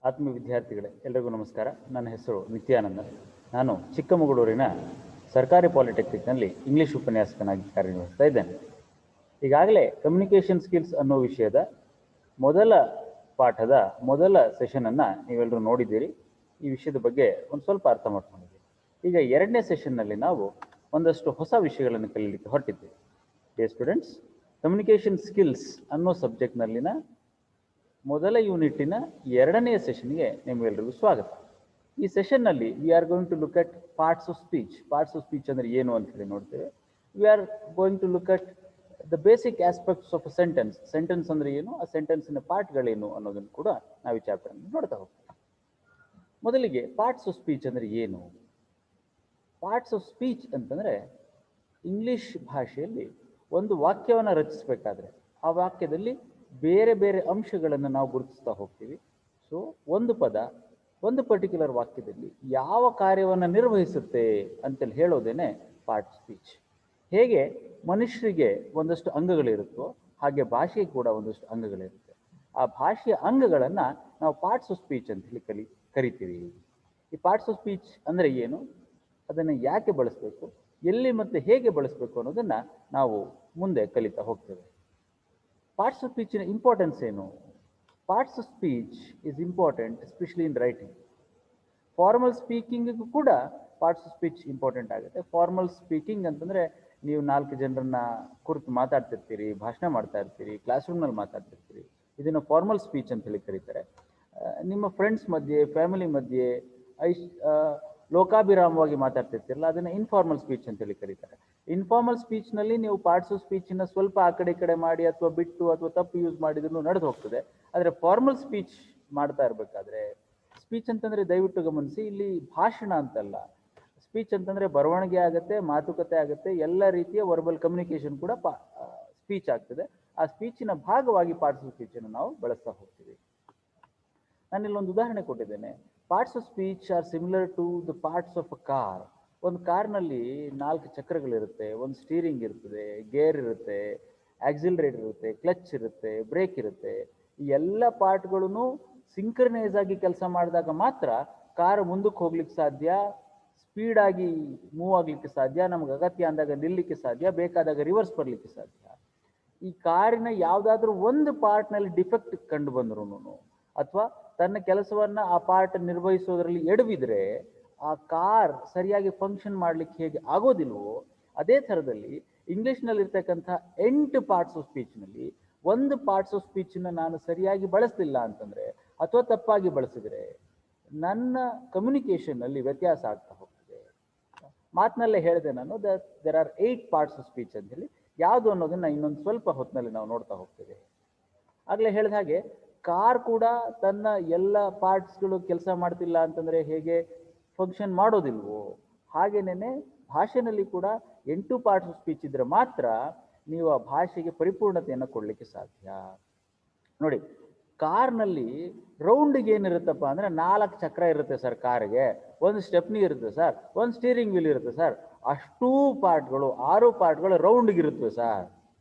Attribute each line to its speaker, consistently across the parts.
Speaker 1: ಆತ್ಮೀಯ ವಿದ್ಯಾರ್ಥಿಗಳೇ, ಎಲ್ಲರಿಗೂ ನಮಸ್ಕಾರ. ನನ್ನ ಹೆಸರು ನಿತ್ಯಾನಂದ. ನಾನು ಚಿಕ್ಕಮಗಳೂರಿನ ಸರ್ಕಾರಿ ಪಾಲಿಟೆಕ್ನಿಕ್ನಲ್ಲಿ ಇಂಗ್ಲೀಷ್ ಉಪನ್ಯಾಸಕನಾಗಿ ಕಾರ್ಯನಿರ್ವಹಿಸ್ತಾ ಇದ್ದೇನೆ. ಈಗಾಗಲೇ ಕಮ್ಯುನಿಕೇಷನ್ ಸ್ಕಿಲ್ಸ್ ಅನ್ನೋ ವಿಷಯದ ಮೊದಲ ಪಾಠದ ಮೊದಲ ಸೆಷನನ್ನು ನೀವೆಲ್ಲರೂ ನೋಡಿದ್ದೀರಿ. ಈ ವಿಷಯದ ಬಗ್ಗೆ ಒಂದು ಸ್ವಲ್ಪ ಅರ್ಥ ಮಾಡ್ಕೊಂಡಿದ್ದೀರಿ. ಈಗ ಎರಡನೇ ಸೆಷನ್ನಲ್ಲಿ ನಾವು ಒಂದಷ್ಟು ಹೊಸ ವಿಷಯಗಳನ್ನು ಕಲೀಲಿಕ್ಕೆ ಹೊರಟಿದ್ದೀವಿ. ಡಿಯರ್ ಸ್ಟೂಡೆಂಟ್ಸ್, ಕಮ್ಯುನಿಕೇಷನ್ ಸ್ಕಿಲ್ಸ್ ಅನ್ನೋ ಸಬ್ಜೆಕ್ಟ್ನಲ್ಲಿನ ಮೊದಲ ಯೂನಿಟಿನ ಎರಡನೇ ಸೆಷನ್ಗೆ ನಿಮಗೆಲ್ಲರಿಗೂ ಸ್ವಾಗತ. ಈ ಸೆಷನ್ನಲ್ಲಿ we are going to look at parts of speech. Parts of speech ಅಂದರೆ ಏನು ಅಂತ ಹೇಳಿ ನೋಡ್ತೇವೆ. We are going to look at the basic aspects of a sentence. Sentence ಅಂದರೆ ಏನು, ಆ ಸೆಂಟೆನ್ಸಿನ ಪಾರ್ಟ್ಗಳೇನು ಅನ್ನೋದನ್ನು ಕೂಡ ನಾವು ಈ ಚಾಪ್ಟರ್ನಲ್ಲಿ ನೋಡ್ತಾ ಹೋಗ್ತೇವೆ. ಮೊದಲಿಗೆ ಪಾರ್ಟ್ಸ್ ಆಫ್ ಸ್ಪೀಚ್ ಅಂದರೆ ಏನು? ಪಾರ್ಟ್ಸ್ ಆಫ್ ಸ್ಪೀಚ್ ಅಂತಂದರೆ ಇಂಗ್ಲಿಷ್ ಭಾಷೆಯಲ್ಲಿ ಒಂದು ವಾಕ್ಯವನ್ನು ರಚಿಸಬೇಕಾದ್ರೆ ಆ ವಾಕ್ಯದಲ್ಲಿ ಬೇರೆ ಬೇರೆ ಅಂಶಗಳನ್ನು ನಾವು ಗುರುತಿಸ್ತಾ ಹೋಗ್ತೀವಿ. ಸೊ ಒಂದು ಪದ ಒಂದು ಪರ್ಟಿಕ್ಯುಲರ್ ವಾಕ್ಯದಲ್ಲಿ ಯಾವ ಕಾರ್ಯವನ್ನು ನಿರ್ವಹಿಸುತ್ತೆ ಅಂತೇಳಿ ಹೇಳೋದೇನೆ ಪಾರ್ಟ್ ಸ್ಪೀಚ್. ಹೇಗೆ ಮನುಷ್ಯರಿಗೆ ಒಂದಷ್ಟು ಅಂಗಗಳಿರುತ್ತೋ ಹಾಗೆ ಭಾಷೆಗೆ ಕೂಡ ಒಂದಷ್ಟು ಅಂಗಗಳಿರುತ್ತೆ. ಆ ಭಾಷೆಯ ಅಂಗಗಳನ್ನು ನಾವು ಪಾರ್ಟ್ಸ್ ಆಫ್ ಸ್ಪೀಚ್ ಅಂತ ಹೇಳಿ ಕರಿತೀವಿ. ಈ ಪಾರ್ಟ್ಸ್ ಆಫ್ ಸ್ಪೀಚ್ ಅಂದರೆ ಏನು, ಅದನ್ನು ಯಾಕೆ ಬಳಸಬೇಕು, ಎಲ್ಲಿ ಮತ್ತು ಹೇಗೆ ಬಳಸಬೇಕು ಅನ್ನೋದನ್ನು ನಾವು ಮುಂದೆ ಕಲಿತಾ ಹೋಗ್ತೇವೆ. ಪಾರ್ಟ್ಸ್ ಆಫ್ ಸ್ಪೀಚಿನ ಇಂಪಾರ್ಟೆನ್ಸ್ ಏನು? Parts of speech is important especially in writing. Formal ಸ್ಪೀಕಿಂಗಿಗೂ ಕೂಡ ಪಾರ್ಟ್ಸ್ ಆಫ್ ಸ್ಪೀಚ್ ಇಂಪಾರ್ಟೆಂಟ್ ಆಗುತ್ತೆ. ಫಾರ್ಮಲ್ ಸ್ಪೀಕಿಂಗ್ ಅಂತಂದರೆ ನೀವು 4 ಜನರನ್ನ ಕುರಿತು ಮಾತಾಡ್ತಿರ್ತೀರಿ, ಭಾಷಣ ಮಾಡ್ತಾ ಇರ್ತೀರಿ, ಕ್ಲಾಸ್ ರೂಮ್ನಲ್ಲಿ ಮಾತಾಡ್ತಿರ್ತೀರಿ. ಇದನ್ನು ಫಾರ್ಮಲ್ ಸ್ಪೀಚ್ ಅಂತ ಹೇಳಿ ಕರೀತಾರೆ. ನಿಮ್ಮ ಫ್ರೆಂಡ್ಸ್ ಮಧ್ಯೆ, ಫ್ಯಾಮಿಲಿ ಮಧ್ಯೆ ಲೋಕಾಭಿರಾಮವಾಗಿ ಮಾತಾಡ್ತಿರ್ತಿರಲ್ಲ, ಅದನ್ನು ಇನ್ಫಾರ್ಮಲ್ ಸ್ಪೀಚ್ ಅಂತೇಳಿ ಕರೀತಾರೆ. ಇನ್ಫಾರ್ಮಲ್ ಸ್ಪೀಚ್ನಲ್ಲಿ ನೀವು ಪಾರ್ಟ್ಸ್ ಆಫ್ ಸ್ಪೀಚನ್ನು ಸ್ವಲ್ಪ ಆ ಕಡೆ ಈ ಕಡೆ ಮಾಡಿ ಅಥವಾ ಬಿಟ್ಟು ಅಥವಾ ತಪ್ಪು ಯೂಸ್ ಮಾಡಿದ್ರು ನಡೆದು ಹೋಗ್ತದೆ. ಆದರೆ ಫಾರ್ಮಲ್ ಸ್ಪೀಚ್ ಮಾಡ್ತಾ ಇರಬೇಕಾದ್ರೆ, ಸ್ಪೀಚ್ ಅಂತಂದರೆ ದಯವಿಟ್ಟು ಗಮನಿಸಿ, ಇಲ್ಲಿ ಭಾಷಣ ಅಂತಲ್ಲ. ಸ್ಪೀಚ್ ಅಂತಂದರೆ ಬರವಣಿಗೆ ಆಗುತ್ತೆ, ಮಾತುಕತೆ ಆಗುತ್ತೆ, ಎಲ್ಲ ರೀತಿಯ ವರ್ಬಲ್ ಕಮ್ಯುನಿಕೇಷನ್ ಕೂಡ ಸ್ಪೀಚ್ ಆಗ್ತದೆ. ಆ ಸ್ಪೀಚಿನ ಭಾಗವಾಗಿ ಪಾರ್ಟ್ಸ್ ಆಫ್ ಸ್ಪೀಚನ್ನು ನಾವು ಬಳಸ್ತಾ ಹೋಗ್ತೀವಿ. ನಾನಿಲ್ಲೊಂದು ಉದಾಹರಣೆ ಕೊಟ್ಟಿದ್ದೇನೆ. Parts of speech are similar to the parts of a car. ಒಂದು ಕಾರ್ನಲ್ಲಿ 4 ಚಕ್ರಗಳಿರುತ್ತೆ, ಒಂದು ಸ್ಟೀರಿಂಗ್ ಇರ್ತದೆ, ಗೇರ್ ಇರುತ್ತೆ, ಆಕ್ಸಿಲರೇಟರ್ ಇರುತ್ತೆ, ಕ್ಲಚ್ ಇರುತ್ತೆ, ಬ್ರೇಕ್ ಇರುತ್ತೆ. ಈ ಎಲ್ಲ ಪಾರ್ಟ್ಗಳೂ ಸಿಂಕ್ರನೈಸ್ ಆಗಿ ಕೆಲಸ ಮಾಡಿದಾಗ ಮಾತ್ರ ಕಾರ್ ಮುಂದಕ್ಕೆ ಹೋಗ್ಲಿಕ್ಕೆ ಸಾಧ್ಯ, ಸ್ಪೀಡಾಗಿ ಮೂವ್ ಆಗಲಿಕ್ಕೆ ಸಾಧ್ಯ, ನಮ್ಗೆ ಅಗತ್ಯ ಅಂದಾಗ ನಿಲ್ಲಲಿಕ್ಕೆ ಸಾಧ್ಯ, ಬೇಕಾದಾಗ ರಿವರ್ಸ್ ಬರಲಿಕ್ಕೆ ಸಾಧ್ಯ. ಈ ಕಾರಿನ ಯಾವುದಾದ್ರೂ ಒಂದು ಪಾರ್ಟ್ನಲ್ಲಿ ಡಿಫೆಕ್ಟ್ ಕಂಡು ಬಂದ್ರೂ ಅಥವಾ ತನ್ನ ಕೆಲಸವನ್ನು ಆ ಪಾರ್ಟ್ ನಿರ್ವಹಿಸೋದ್ರಲ್ಲಿ ಎಡವಿದ್ರೆ ಆ ಕಾರ್ ಸರಿಯಾಗಿ ಫಂಕ್ಷನ್ ಮಾಡಲಿಕ್ಕೆ ಹೇಗೆ ಆಗೋದಿಲ್ವೋ, ಅದೇ ಥರದಲ್ಲಿ ಇಂಗ್ಲೀಷ್ನಲ್ಲಿರ್ತಕ್ಕಂಥ 8 ಪಾರ್ಟ್ಸ್ ಆಫ್ ಸ್ಪೀಚ್ನಲ್ಲಿ ಒಂದು ಪಾರ್ಟ್ಸ್ ಆಫ್ ಸ್ಪೀಚನ್ನು ನಾನು ಸರಿಯಾಗಿ ಬಳಸಲಿಲ್ಲ ಅಂತಂದರೆ ಅಥವಾ ತಪ್ಪಾಗಿ ಬಳಸಿದರೆ ನನ್ನ ಕಮ್ಯುನಿಕೇಷನ್ನಲ್ಲಿ ವ್ಯತ್ಯಾಸ ಆಗ್ತಾ ಹೋಗ್ತದೆ. ಮಾತಿನಲ್ಲೇ ಹೇಳಿದೆ ನಾನು, there are 8 parts of speech ಅಂತ ಹೇಳಿ. ಯಾವುದು ಅನ್ನೋದನ್ನು ಇನ್ನೊಂದು ಸ್ವಲ್ಪ ಹೊತ್ತಿನಲ್ಲಿ ನಾವು ನೋಡ್ತಾ ಹೋಗ್ತೇವೆ. ಆಗಲೇ ಹೇಳಿದ ಹಾಗೆ ಕಾರ್ ಕೂಡ ತನ್ನ ಎಲ್ಲ ಪಾರ್ಟ್ಸ್ಗಳು ಕೆಲಸ ಮಾಡ್ತಿಲ್ಲ ಅಂತಂದರೆ ಹೇಗೆ ಫಂಕ್ಷನ್ ಮಾಡೋದಿಲ್ವೋ, ಹಾಗೇನೇ ಭಾಷೆನಲ್ಲಿ ಕೂಡ 8 ಪಾರ್ಟ್ಸ್ ಆಫ್ ಸ್ಪೀಚ್ ಇದ್ದರೆ ಮಾತ್ರ ನೀವು ಆ ಭಾಷೆಗೆ ಪರಿಪೂರ್ಣತೆಯನ್ನು ಕೊಡಲಿಕ್ಕೆ ಸಾಧ್ಯ. ನೋಡಿ, ಕಾರ್ನಲ್ಲಿ ರೌಂಡಿಗೆ ಏನಿರುತ್ತಪ್ಪ ಅಂದರೆ 4 ಚಕ್ರ ಇರುತ್ತೆ ಸರ್ ಕಾರಿಗೆ, ಒಂದು ಸ್ಟೆಪ್ನಿ ಇರುತ್ತೆ ಸರ್, ಒಂದು ಸ್ಟೀರಿಂಗ್ ವೀಲ್ ಇರುತ್ತೆ ಸರ್. ಅಷ್ಟೂ ಪಾರ್ಟ್ಗಳು 6 ಪಾರ್ಟ್ಗಳು ರೌಂಡ್ಗಿರುತ್ತವೆ ಸರ್.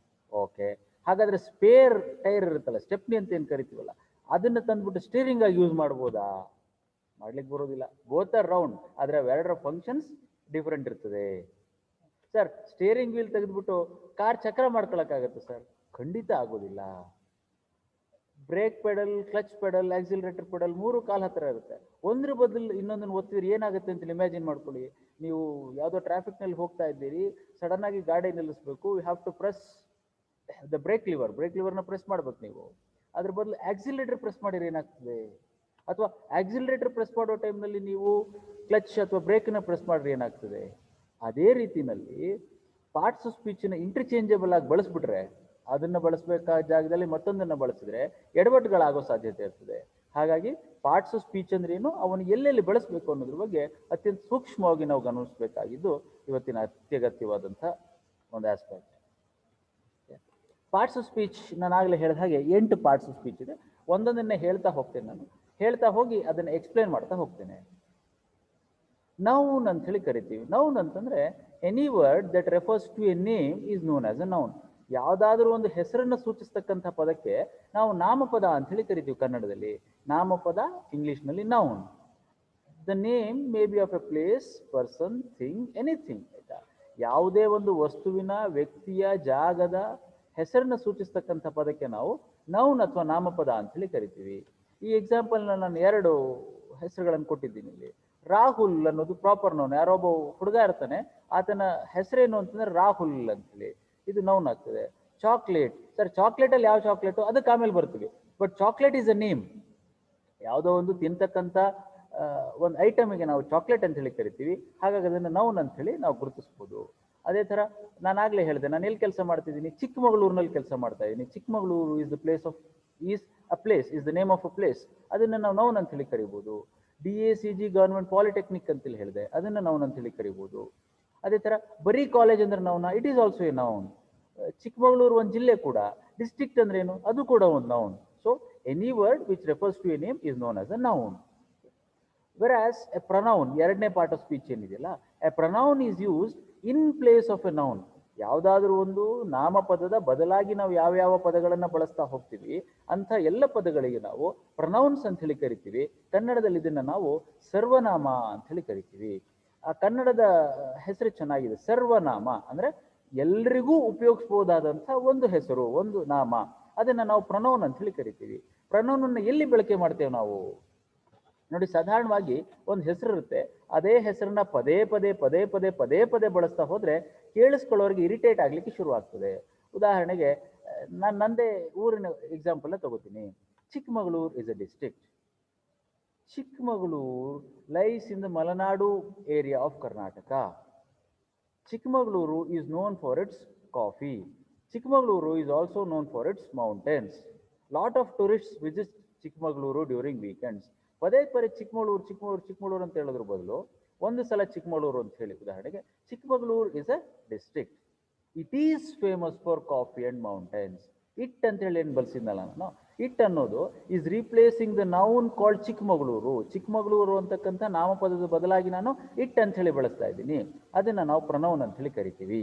Speaker 1: ಓಕೆ, ಹಾಗಾದರೆ ಸ್ಪೇರ್ ಟೈರ್ ಇರುತ್ತಲ್ಲ, ಸ್ಟೆಪ್ನಿ ಅಂತ ಏನು ಕರಿತೀವಲ್ಲ, ಅದನ್ನು ತಂದುಬಿಟ್ಟು ಸ್ಟೀರಿಂಗ್ ಆಗಿ ಯೂಸ್ ಮಾಡ್ಬೋದಾ? ಮಾಡ್ಲಿಕ್ಕೆ ಬರೋದಿಲ್ಲ. ಬೋತ್ ಆರ್ ರೌಂಡ್, ಆದರೆ ಅವೆರಡರ ಫಂಕ್ಷನ್ಸ್ ಡಿಫ್ರೆಂಟ್ ಇರ್ತದೆ. ಸರ್, ಸ್ಟೇರಿಂಗ್ ವೀಲ್ ತೆಗೆದುಬಿಟ್ಟು ಕಾರ್ ಚಕ್ರ ಮಾಡ್ಕೊಳಕ್ಕಾಗತ್ತೆ ಸರ್? ಖಂಡಿತ ಆಗೋದಿಲ್ಲ. Brake pedal, clutch pedal, accelerator pedal 3 ಕಾಲು ಹತ್ತಿರ ಇರುತ್ತೆ. ಒಂದ್ರ ಬದಲು ಇನ್ನೊಂದನ್ನು ಒತ್ತಿದ್ರೆ ಏನಾಗುತ್ತೆ ಅಂತ ಇಮ್ಯಾಜಿನ್ ಮಾಡ್ಕೊಳ್ಳಿ. ನೀವು ಯಾವುದೋ ಟ್ರಾಫಿಕ್ನಲ್ಲಿ ಹೋಗ್ತಾ ಇದ್ದೀರಿ, ಸಡನ್ ಆಗಿ ಗಾಡಿ ನಿಲ್ಲಿಸಬೇಕು, you have to press the brake ಲಿವರ್ನ ಪ್ರೆಸ್ ಮಾಡ್ಬೇಕು ನೀವು. ಅದ್ರ ಬದಲು ಆಕ್ಸಿಲರೇಟರ್ ಪ್ರೆಸ್ ಮಾಡಿದ್ರೆ ಏನಾಗ್ತದೆ? ಅಥವಾ ಆಕ್ಸಿಲರೇಟರ್ ಪ್ರೆಸ್ ಮಾಡೋ ಟೈಮ್ನಲ್ಲಿ ನೀವು ಕ್ಲಚ್ ಅಥವಾ ಬ್ರೇಕನ್ನು ಪ್ರೆಸ್ ಮಾಡಿದ್ರೆ ಏನಾಗ್ತದೆ? ಅದೇ ರೀತಿಯಲ್ಲಿ ಪಾರ್ಟ್ಸ್ ಆಫ್ ಸ್ಪೀಚನ್ನು ಇಂಟರ್ಚೇಂಜಬಲ್ ಆಗಿ ಬಳಸ್ಬಿಟ್ರೆ, ಅದನ್ನು ಬಳಸಬೇಕಾದ ಜಾಗದಲ್ಲಿ ಮತ್ತೊಂದನ್ನು ಬಳಸಿದ್ರೆ ಎಡವಟ್ಟುಗಳಾಗೋ ಸಾಧ್ಯತೆ ಇರ್ತದೆ. ಹಾಗಾಗಿ ಪಾರ್ಟ್ಸ್ ಆಫ್ ಸ್ಪೀಚ್ ಅಂದ್ರೇನು, ಅವನು ಎಲ್ಲೆಲ್ಲಿ ಬಳಸಬೇಕು ಅನ್ನೋದ್ರ ಬಗ್ಗೆ ಅತ್ಯಂತ ಸೂಕ್ಷ್ಮವಾಗಿ ನಾವು ಗಮನಿಸಬೇಕಾಗಿದ್ದು ಇವತ್ತಿನ ಅತ್ಯಗತ್ಯವಾದಂಥ ಒಂದು ಆಸ್ಪೆಕ್ಟ್. ಪಾರ್ಟ್ಸ್ ಆಫ್ ಸ್ಪೀಚ್ ನಾನು ಆಗಲೇ ಹೇಳಿದ ಹಾಗೆ 8 ಪಾರ್ಟ್ಸ್ ಆಫ್ ಸ್ಪೀಚ್ ಇದೆ. ಒಂದೊಂದನ್ನೇ ಹೇಳ್ತಾ ಹೋಗ್ತೇನೆ. ನಾನು ಹೇಳ್ತಾ ಹೋಗಿ ಅದನ್ನು ಎಕ್ಸ್ಪ್ಲೇನ್ ಮಾಡ್ತಾ ಹೋಗ್ತೇನೆ. ನೌನ್ ಅಂತ ಹೇಳಿ ಕರಿತೀವಿ. ನೌನ್ ಅಂತಂದರೆ any word that refers to a name is known as a noun. ಯಾವುದಾದ್ರೂ ಒಂದು ಹೆಸರನ್ನು ಸೂಚಿಸ್ತಕ್ಕಂಥ ಪದಕ್ಕೆ ನಾವು ನಾಮಪದ ಅಂತ ಹೇಳಿ ಕರಿತೀವಿ ಕನ್ನಡದಲ್ಲಿ. ನಾಮಪದ ಇಂಗ್ಲಿಷ್ನಲ್ಲಿ noun. The name may be of A place, person, thing, anything. ಆಯ್ತಾ, ಯಾವುದೇ ಒಂದು ವಸ್ತುವಿನ, ವ್ಯಕ್ತಿಯ, ಜಾಗದ ಹೆಸರನ್ನು ಸೂಚಿಸ್ತಕ್ಕಂಥ ಪದಕ್ಕೆ ನಾವು ನೌನ್ ಅಥವಾ ನಾಮಪದ ಅಂತ ಹೇಳಿ ಕರಿತೀವಿ. ಈ ಎಕ್ಸಾಂಪಲ್ನ ನಾನು 2 ಹೆಸರುಗಳನ್ನು ಕೊಟ್ಟಿದ್ದೀನಿ ಇಲ್ಲಿ. ರಾಹುಲ್ ಅನ್ನೋದು ಪ್ರಾಪರ್ ನೌನ್. ಯಾರೋ ಒಬ್ಬ ಹುಡುಗ ಇರ್ತಾನೆ, ಆತನ ಹೆಸರೇನು ಅಂತಂದ್ರೆ ರಾಹುಲ್ ಅಂತೇಳಿ, ಇದು ನೌನ್ ಆಗ್ತದೆ. ಚಾಕ್ಲೇಟ್, ಸರ್ ಚಾಕ್ಲೇಟ್ ಅಲ್ಲಿ ಯಾವ ಚಾಕ್ಲೇಟು ಅದಕ್ಕೆ ಆಮೇಲೆ ಬರ್ತೀವಿ, but chocolate is a name. ಯಾವುದೋ ಒಂದು ತಿಂತಕ್ಕಂಥ ಒಂದು ಐಟಮಿಗೆ ನಾವು ಚಾಕ್ಲೇಟ್ ಅಂತ ಹೇಳಿ ಕರಿತೀವಿ, ಹಾಗಾಗಿ ಅದನ್ನು ನೌನ್ ಅಂತ ಹೇಳಿ ನಾವು ಗುರುತಿಸ್ಬೋದು. ಅದೇ ಥರ ನಾನಾಗಲೇ ಹೇಳಿದೆ, ನಾನು ಎಲ್ಲಿ ಕೆಲಸ ಮಾಡ್ತಿದ್ದೀನಿ, ಚಿಕ್ಕಮಗಳೂರಿನಲ್ಲಿ ಕೆಲಸ ಮಾಡ್ತಾ ಇದ್ದೀನಿ. Chikkamagaluru is the place of, is a place, is the name of a place, ಅದನ್ನು ನಾವು ನೌನ್ ಅಂತ ಹೇಳಿ ಕರಿಬೋದು. DACG ಗವರ್ಮೆಂಟ್ ಪಾಲಿಟೆಕ್ನಿಕ್ ಅಂತೇಳಿ ಹೇಳಿದೆ, ಅದನ್ನು ನೌನ್ ಅಂತ ಹೇಳಿ ಕರಿಬೋದು. ಅದೇ ಥರ ಬರೀ ಕಾಲೇಜ್ ಅಂದ್ರೆ ನೌನ, it is also a noun. Chikkamagaluru ಒಂದು ಜಿಲ್ಲೆ ಕೂಡ. ಡಿಸ್ಟ್ರಿಕ್ಟ್ ಅಂದ್ರೆ ಏನು, ಅದು ಕೂಡ ಒಂದು noun. So any word which refers to a name is known as a noun. Whereas a pronoun, ಎರಡನೇ ಪಾರ್ಟ್ ಆಫ್ ಸ್ಪೀಚ್ ಏನಿದೆಯಲ್ಲ, a pronoun is used in place of a noun. ಯಾವುದಾದ್ರೂ ಒಂದು ನಾಮಪದದ ಬದಲಾಗಿ ನಾವು ಯಾವ್ಯಾವ ಪದಗಳನ್ನು ಬಳಸ್ತಾ ಹೋಗ್ತೀವಿ ಅಂಥ ಎಲ್ಲ ಪದಗಳಿಗೆ ನಾವು ಪ್ರೊನೌನ್ಸ್ ಅಂತ ಹೇಳಿ ಕರಿತೀವಿ. ಕನ್ನಡದಲ್ಲಿ ಇದನ್ನು ನಾವು ಸರ್ವನಾಮ ಅಂತ ಹೇಳಿ ಕರಿತೀವಿ. ಆ ಕನ್ನಡದ ಹೆಸರು ಚೆನ್ನಾಗಿದೆ, ಸರ್ವನಾಮ ಅಂದ್ರೆ ಎಲ್ರಿಗೂ ಉಪಯೋಗಿಸ್ಬೋದಾದಂಥ ಒಂದು ಹೆಸರು, ಒಂದು ನಾಮ, ಅದನ್ನು ನಾವು ಪ್ರೊನೌನ್ ಅಂತ ಹೇಳಿ ಕರಿತೀವಿ. ಪ್ರೊನೌನನ್ನು ಎಲ್ಲಿ ಬಳಕೆ ಮಾಡ್ತೇವೆ ನಾವು ನೋಡಿ, ಸಾಧಾರಣವಾಗಿ ಒಂದು ಹೆಸರು ಇರುತ್ತೆ, ಅದೇ ಹೆಸರನ್ನ ಪದೇ ಪದೇ ಪದೇ ಪದೇ ಪದೇ ಪದೇ ಬಳಸ್ತಾ ಹೋದ್ರೆ ಕೇಳಿಸ್ಕೊಳ್ಳೋರಿಗೆ ಇರಿಟೇಟ್ ಆಗ್ಲಿಕ್ಕೆ ಶುರು ಆಗ್ತದೆ. ಉದಾಹರಣೆಗೆ ನಾನು ನಂದೇ ಊರಿನ ಎಕ್ಸಾಂಪಲ್ ತಗೋತೀನಿ. Chikkamagaluru is a district. Chikkamagaluru lies in the Malenadu area of Karnataka. Chikkamagaluru is known for its coffee. Chikkamagaluru is also known for its mountains. Lot of tourists visit Chikkamagaluru during weekends. ಪದೇ ಪದೇ ಚಿಕ್ಕಮಗಳೂರು ಚಿಕ್ಕಮಗಳೂರು ಚಿಕ್ಕಮಗಳೂರು ಅಂತ ಹೇಳೋದ್ರ ಬದಲು ಒಂದು ಸಲ ಚಿಕ್ಕಮಗಳೂರು ಅಂತ ಹೇಳಿ, ಉದಾಹರಣೆಗೆ Chikkamagaluru is a district. It is famous for coffee and mountains. It ಅಂತ ಹೇಳಿ ಏನು ಬಳಸಿದ್ನಲ್ಲ ನಾನು, ಇಟ್ ಅನ್ನೋದು is replacing the noun called Chikkamagaluru. Chikkamagaluru ಅಂತಕ್ಕಂಥ ನಾಮಪದದ ಬದಲಾಗಿ ನಾನು ಇಟ್ ಅಂತ ಹೇಳಿ ಬಳಸ್ತಾ ಇದ್ದೀನಿ. ಅದನ್ನು ನಾವು ಪ್ರೊನೌನ್ ಅಂತ ಹೇಳಿ ಕರಿತೀವಿ.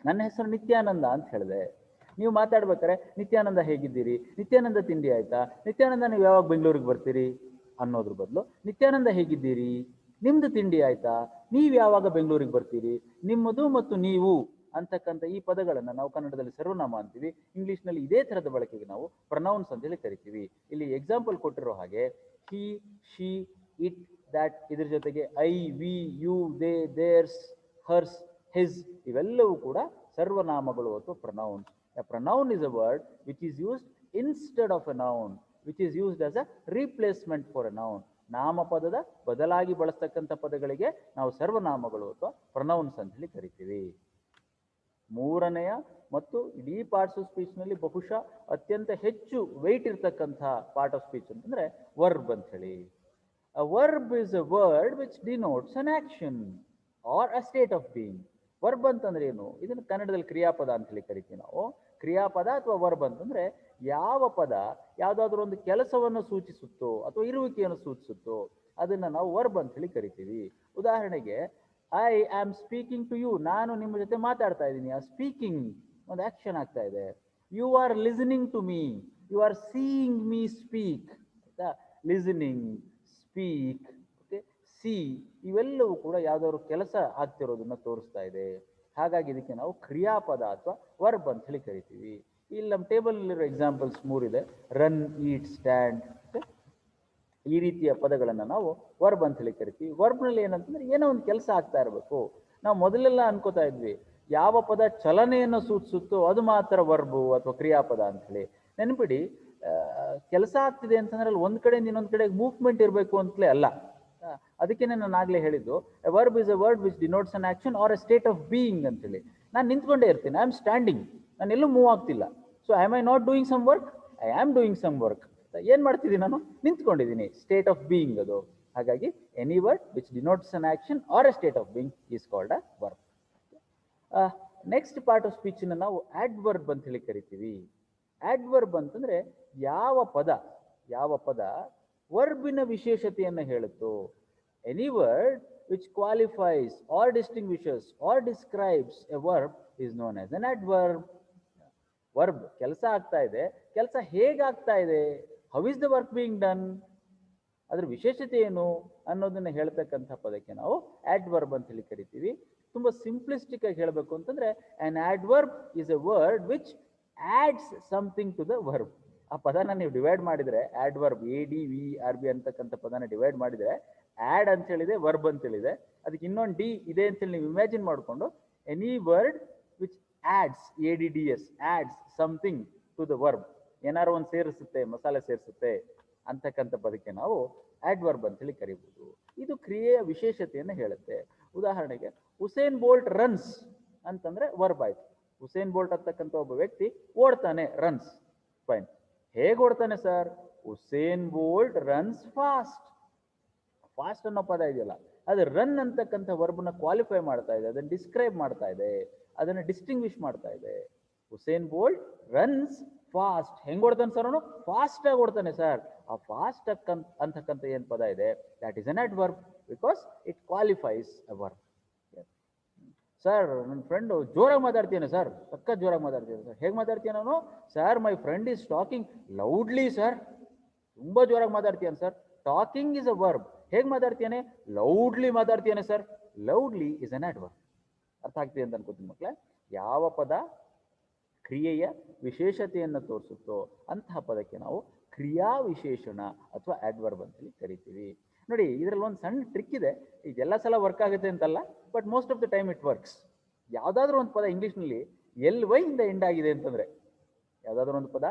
Speaker 1: ನನ್ನ ಹೆಸರು ನಿತ್ಯಾನಂದ ಅಂತ ಹೇಳಿದೆ. ನೀವು ಮಾತಾಡ್ಬೇಕಾರೆ ನಿತ್ಯಾನಂದ ಹೇಗಿದ್ದೀರಿ, ನಿತ್ಯಾನಂದ ತಿಂಡಿ ಆಯ್ತಾ, ನಿತ್ಯಾನಂದ ನೀವು ಯಾವಾಗ ಬೆಂಗಳೂರಿಗೆ ಬರ್ತೀರಿ ಅನ್ನೋದ್ರ ಬದಲು ನಿತ್ಯಾನಂದ ಹೇಗಿದ್ದೀರಿ, ನಿಮ್ದು ತಿಂಡಿ ಆಯ್ತಾ, ನೀವು ಯಾವಾಗ ಬೆಂಗಳೂರಿಗೆ ಬರ್ತೀರಿ, ನಿಮ್ಮದು ಮತ್ತು ನೀವು ಅಂತಕ್ಕಂಥ ಈ ಪದಗಳನ್ನು ನಾವು ಕನ್ನಡದಲ್ಲಿ ಸರ್ವನಾಮ ಅಂತೀವಿ. ಇಂಗ್ಲಿಷ್ನಲ್ಲಿ ಇದೇ ಥರದ ಬಳಕೆಗೆ ನಾವು ಪ್ರೊನೌನ್ಸ್ ಅಂತೇಳಿ ಕರಿತೀವಿ. ಇಲ್ಲಿ ಎಕ್ಸಾಂಪಲ್ ಕೊಟ್ಟಿರೋ ಹಾಗೆ ಹಿ, ಶಿ, ಇಟ್, ದ್ಯಾಟ್, ಇದ್ರ ಜೊತೆಗೆ I, we, you, they, theirs, hers, his ಇವೆಲ್ಲವೂ ಕೂಡ ಸರ್ವನಾಮಗಳು ಅಥವಾ pronouns. A pronoun is a word which is used instead of a noun, which is used as a replacement for a noun. ನಾಮಪದದ ಬದಲಾಗಿ ಬಳಸ್ತಕ್ಕಂಥ ಪದಗಳಿಗೆ ನಾವು ಸರ್ವನಾಮಗಳು ಅಥವಾ ಪ್ರೊನೌನ್ಸ್ ಅಂತ ಹೇಳಿ ಕರಿತೀವಿ. ಮೂರನೆಯ ಮತ್ತು ಇಡೀ ಪಾರ್ಟ್ಸ್ ಆಫ್ ಸ್ಪೀಚ್ನಲ್ಲಿ ಬಹುಶಃ ಅತ್ಯಂತ ಹೆಚ್ಚು ವೆಯ್ಟ್ ಇರ್ತಕ್ಕಂಥ ಪಾರ್ಟ್ ಆಫ್ ಸ್ಪೀಚ್ ಅಂತಂದ್ರೆ ವರ್ಬ್ ಅಂತ ಹೇಳಿ. A verb is a word which denotes an action or a state of being. Verb ಅಂತಂದ್ರೆ ಏನು, ಇದನ್ನು ಕನ್ನಡದಲ್ಲಿ ಕ್ರಿಯಾಪದ ಅಂತ ಹೇಳಿ ಕರಿತೀವಿ ನಾವು. ಕ್ರಿಯಾಪದ ಅಥವಾ ವರ್ಬ್ ಅಂತಂದ್ರೆ ಯಾವ ಪದ ಯಾವುದಾದ್ರೂ ಒಂದು ಕೆಲಸವನ್ನು ಸೂಚಿಸುತ್ತೋ ಅಥವಾ ಇರುವಿಕೆಯನ್ನು ಸೂಚಿಸುತ್ತೋ ಅದನ್ನು ನಾವು ವರ್ಬ್ ಅಂತ ಹೇಳಿ ಕರಿತೀವಿ. ಉದಾಹರಣೆಗೆ I am speaking to you, ನಾನು ನಿಮ್ಮ ಜೊತೆ ಮಾತಾಡ್ತಾ ಇದ್ದೀನಿ. ಆ ಸ್ಪೀಕಿಂಗ್ ಒಂದು ಆಕ್ಷನ್ ಆಗ್ತಾ ಇದೆ. You are listening to me, you are seeing me speak. ಆಯ್ತಾ, ಲಿಸನಿಂಗ್, ಸ್ಪೀಕ್, ಓಕೆ, ಸಿ ಇವೆಲ್ಲವೂ ಕೂಡ ಯಾವುದಾದ್ರು ಕೆಲಸ ಆಗ್ತಿರೋದನ್ನ ತೋರಿಸ್ತಾ ಇದೆ. ಹಾಗಾಗಿ ಇದಕ್ಕೆ ನಾವು ಕ್ರಿಯಾಪದ ಅಥವಾ ವರ್ಬ್ ಅಂತ ಹೇಳಿ ಕರಿತೀವಿ. ಇಲ್ಲಿ ನಮ್ಮ ಟೇಬಲ್ನಲ್ಲಿರೋ ಎಕ್ಸಾಂಪಲ್ಸ್ 3 ಇದೆ. ರನ್, ಈಟ್, ಸ್ಟ್ಯಾಂಡ್, ಈ ರೀತಿಯ ಪದಗಳನ್ನು ನಾವು ವರ್ಬ್ ಅಂತ ಹೇಳಿ ಕರಿತೀವಿ. ವರ್ಬ್ನಲ್ಲಿ ಏನಂತಂದ್ರೆ ಏನೋ ಒಂದು ಕೆಲಸ ಆಗ್ತಾ ಇರಬೇಕು. ನಾವು ಮೊದಲೆಲ್ಲ ಅನ್ಕೋತಾ ಇದ್ವಿ ಯಾವ ಪದ ಚಲನೆಯನ್ನು ಸೂಚಿಸುತ್ತೋ ಅದು ಮಾತ್ರ ವರ್ಬು ಅಥವಾ ಕ್ರಿಯಾಪದ ಅಂತ ಹೇಳಿ. ನೆನಪಿಡಿ, ಕೆಲಸ ಆಗ್ತಿದೆ ಅಂತಂದ್ರೆ ಅಲ್ಲಿ ಒಂದ್ ಕಡೆಯಿಂದ ಇನ್ನೊಂದ್ ಕಡೆಗೆ ಮೂವ್ಮೆಂಟ್ ಇರಬೇಕು ಅಂತಲೇ ಅಲ್ಲ. ಅದಕ್ಕೇನೆ ನಾನು ಆಗ್ಲೇ ಹೇಳಿದ್ದು a verb is a word which denotes an action or a state of being ಅಂತೇಳಿ. ನಾನು ನಿಂತ್ಕೊಂಡೇ ಇರ್ತೀನಿ, ಐ ಆಮ್ ಸ್ಟ್ಯಾಂಡಿಂಗ್, ನಾನು ಎಲ್ಲೂ ಮೂವ್ ಆಗ್ತಿಲ್ಲ. So I I not doing some work, I am doing some work. ಏನ್ ಮಾಡ್ತಿದ್ದೀನಿ ನಾನು, ನಿಂತ್ಕೊಂಡಿದ್ದೀನಿ, ಸ್ಟೇಟ್ ಆಫ್ ಬೀಯಿಂಗ್ ಅದು. ಹಾಗಾಗಿ any word which denotes an action or a state of being is called a verb. Next part of speech ನಾವು adverb ಅಂತ ಹೇಳಿ ಕರಿತೀವಿ. ಆಡ್ವರ್ಬ್ ಅಂತಂದ್ರೆ ಯಾವ ಪದ ವರ್ಬಿನ ವಿಶೇಷತೆಯನ್ನು ಹೇಳುತ್ತೋ. Any word which qualifies or distinguishes or describes a verb is known as an adverb. Verb ಕೆಲಸ ಆಗ್ತಾ ಇದೆ, ಕೆಲಸ ಹೇಗಾಗ್ತಾ ಇದೆ, how is the work being done, ಅದ್ರ ವಿಶೇಷತೆ ಏನು ಅನ್ನೋದನ್ನ ಹೇಳ್ತಕ್ಕಂಥ ಪದಕ್ಕೆ ನಾವು ಆಡ್ವರ್ಬ್ ಅಂತ ಹೇಳಿ ಕರಿತೀವಿ. ತುಂಬಾ ಸಿಂಪ್ಲಿಸ್ಟಿಕ್ ಆಗಿ ಹೇಳಬೇಕು ಅಂತಂದ್ರೆ an adverb is a word which adds something to the verb. ಆ ಪದನ ನೀವು ಡಿವೈಡ್ ಮಾಡಿದ್ರೆ ಆಡ್ವರ್ಬ್ ADVRB ಅಂತಕ್ಕಂಥ ಪದನ ಡಿವೈಡ್ ಮಾಡಿದ್ರೆ ಆಡ್ ಅಂತ ಹೇಳಿದೆ, ವರ್ಬ್ ಅಂತ ಹೇಳಿದೆ, ಅದಕ್ಕೆ ಇನ್ನೊಂದು ಡಿ ಇದೆ ಅಂತೇಳಿ ನೀವು ಇಮ್ಯಾಜಿನ್ ಮಾಡಿಕೊಂಡು any word which adds ADDS adds something to the verb, ಏನಾರು ಒಂದು ಸೇರಿಸುತ್ತೆ, ಮಸಾಲೆ ಸೇರಿಸುತ್ತೆ ಅಂತಕ್ಕಂಥ ಪದಕ್ಕೆ ನಾವು ಆಡ್ವರ್ಬ್ ಅಂತ ಹೇಳಿ ಕರಿಬಹುದು. ಇದು ಕ್ರಿಯೆಯ ವಿಶೇಷತೆಯನ್ನು ಹೇಳುತ್ತೆ. ಉದಾಹರಣೆಗೆ ಉಸೇನ್ ಬೋಲ್ಟ್ ರನ್ಸ್ ಅಂತಂದ್ರೆ ವರ್ಬ್ ಆಯ್ತು. ಉಸೇನ್ ಬೋಲ್ಟ್ ಅಂತಕ್ಕಂಥ ಒಬ್ಬ ವ್ಯಕ್ತಿ ಓಡ್ತಾನೆ, ರನ್ಸ್, ಫೈನ್. ಹೇಗೆ ಓಡ್ತಾನೆ sir? Usain Bolt runs fast. Fast ಅನ್ನೋ ಪದ ಇದೆಯಲ್ಲ, ಅದು ರನ್ ಅಂತಕ್ಕಂಥ ವರ್ಬ್ನ ಕ್ವಾಲಿಫೈ ಮಾಡ್ತಾ ಇದೆ, ಅದನ್ನು ಡಿಸ್ಕ್ರೈಬ್ ಮಾಡ್ತಾ ಇದೆ, ಅದನ್ನು ಡಿಸ್ಟಿಂಗ್ವಿಶ್ ಮಾಡ್ತಾ ಇದೆ. Usain Bolt runs fast. ಹೆಂಗ್ ಓಡ್ತಾನೆ ಸರ್ ಅವನು? ಫಾಸ್ಟ್ ಆಗಿ ಓಡ್ತಾನೆ ಸರ್. ಆ ಫಾಸ್ಟ್ ಅಂತಕ್ಕಂಥ ಏನ್ ಪದ ಇದೆ, that is an adverb because it qualifies a verb. Sir ನನ್ನ ಫ್ರೆಂಡು ಜೋರಾಗಿ ಮಾತಾಡ್ತೀನೆ ಸರ್, ಪಕ್ಕ ಜೋರಾಗಿ ಮಾತಾಡ್ತೀನಿ ಸರ್. ಹೇಗೆ ಮಾತಾಡ್ತೀಯ ಅವನು? Sir my friend is talking loudly sir. ತುಂಬಾ ಜೋರಾಗಿ ಮಾತಾಡ್ತೀಯನ್ sir. Talking is a verb. ಹೇಗೆ ಮಾತಾಡ್ತೀಯಾನೆ? ಲೌಡ್ಲಿ ಮಾತಾಡ್ತೀಯಾನೆ sir. Loudly is an adverb. ಅರ್ಥ ಆಗ್ತಿದೆ ಅಂತ ಅನ್ಕೋತೀನಿ ಮಕ್ಕಳೇ. ಯಾವ ಪದ ಕ್ರಿಯೆಯ ವಿಶೇಷತೆಯನ್ನು ತೋರಿಸುತ್ತೋ ಅಂತಹ ಪದಕ್ಕೆ ನಾವು ಕ್ರಿಯಾ ವಿಶೇಷಣ ಅಥವಾ ಆಡ್ವರ್ಬ್ ಅಂತೇಳಿ ಕರಿತೀವಿ. ನೋಡಿ, ಇದರಲ್ಲಿ ಒಂದು ಸಣ್ಣ ಟ್ರಿಕ್ ಇದೆ. ಇದೆಲ್ಲ ಸಲ ವರ್ಕ್ ಆಗುತ್ತೆ ಅಂತಲ್ಲ, but most of the time it works. ಯಾವುದಾದ್ರೂ ಒಂದು ಪದ ಇಂಗ್ಲೀಷ್ನಲ್ಲಿ LY ಇಂದ ಎಂಡ್ ಆಗಿದೆ ಅಂತಂದ್ರೆ, ಯಾವುದಾದ್ರೂ ಒಂದು ಪದ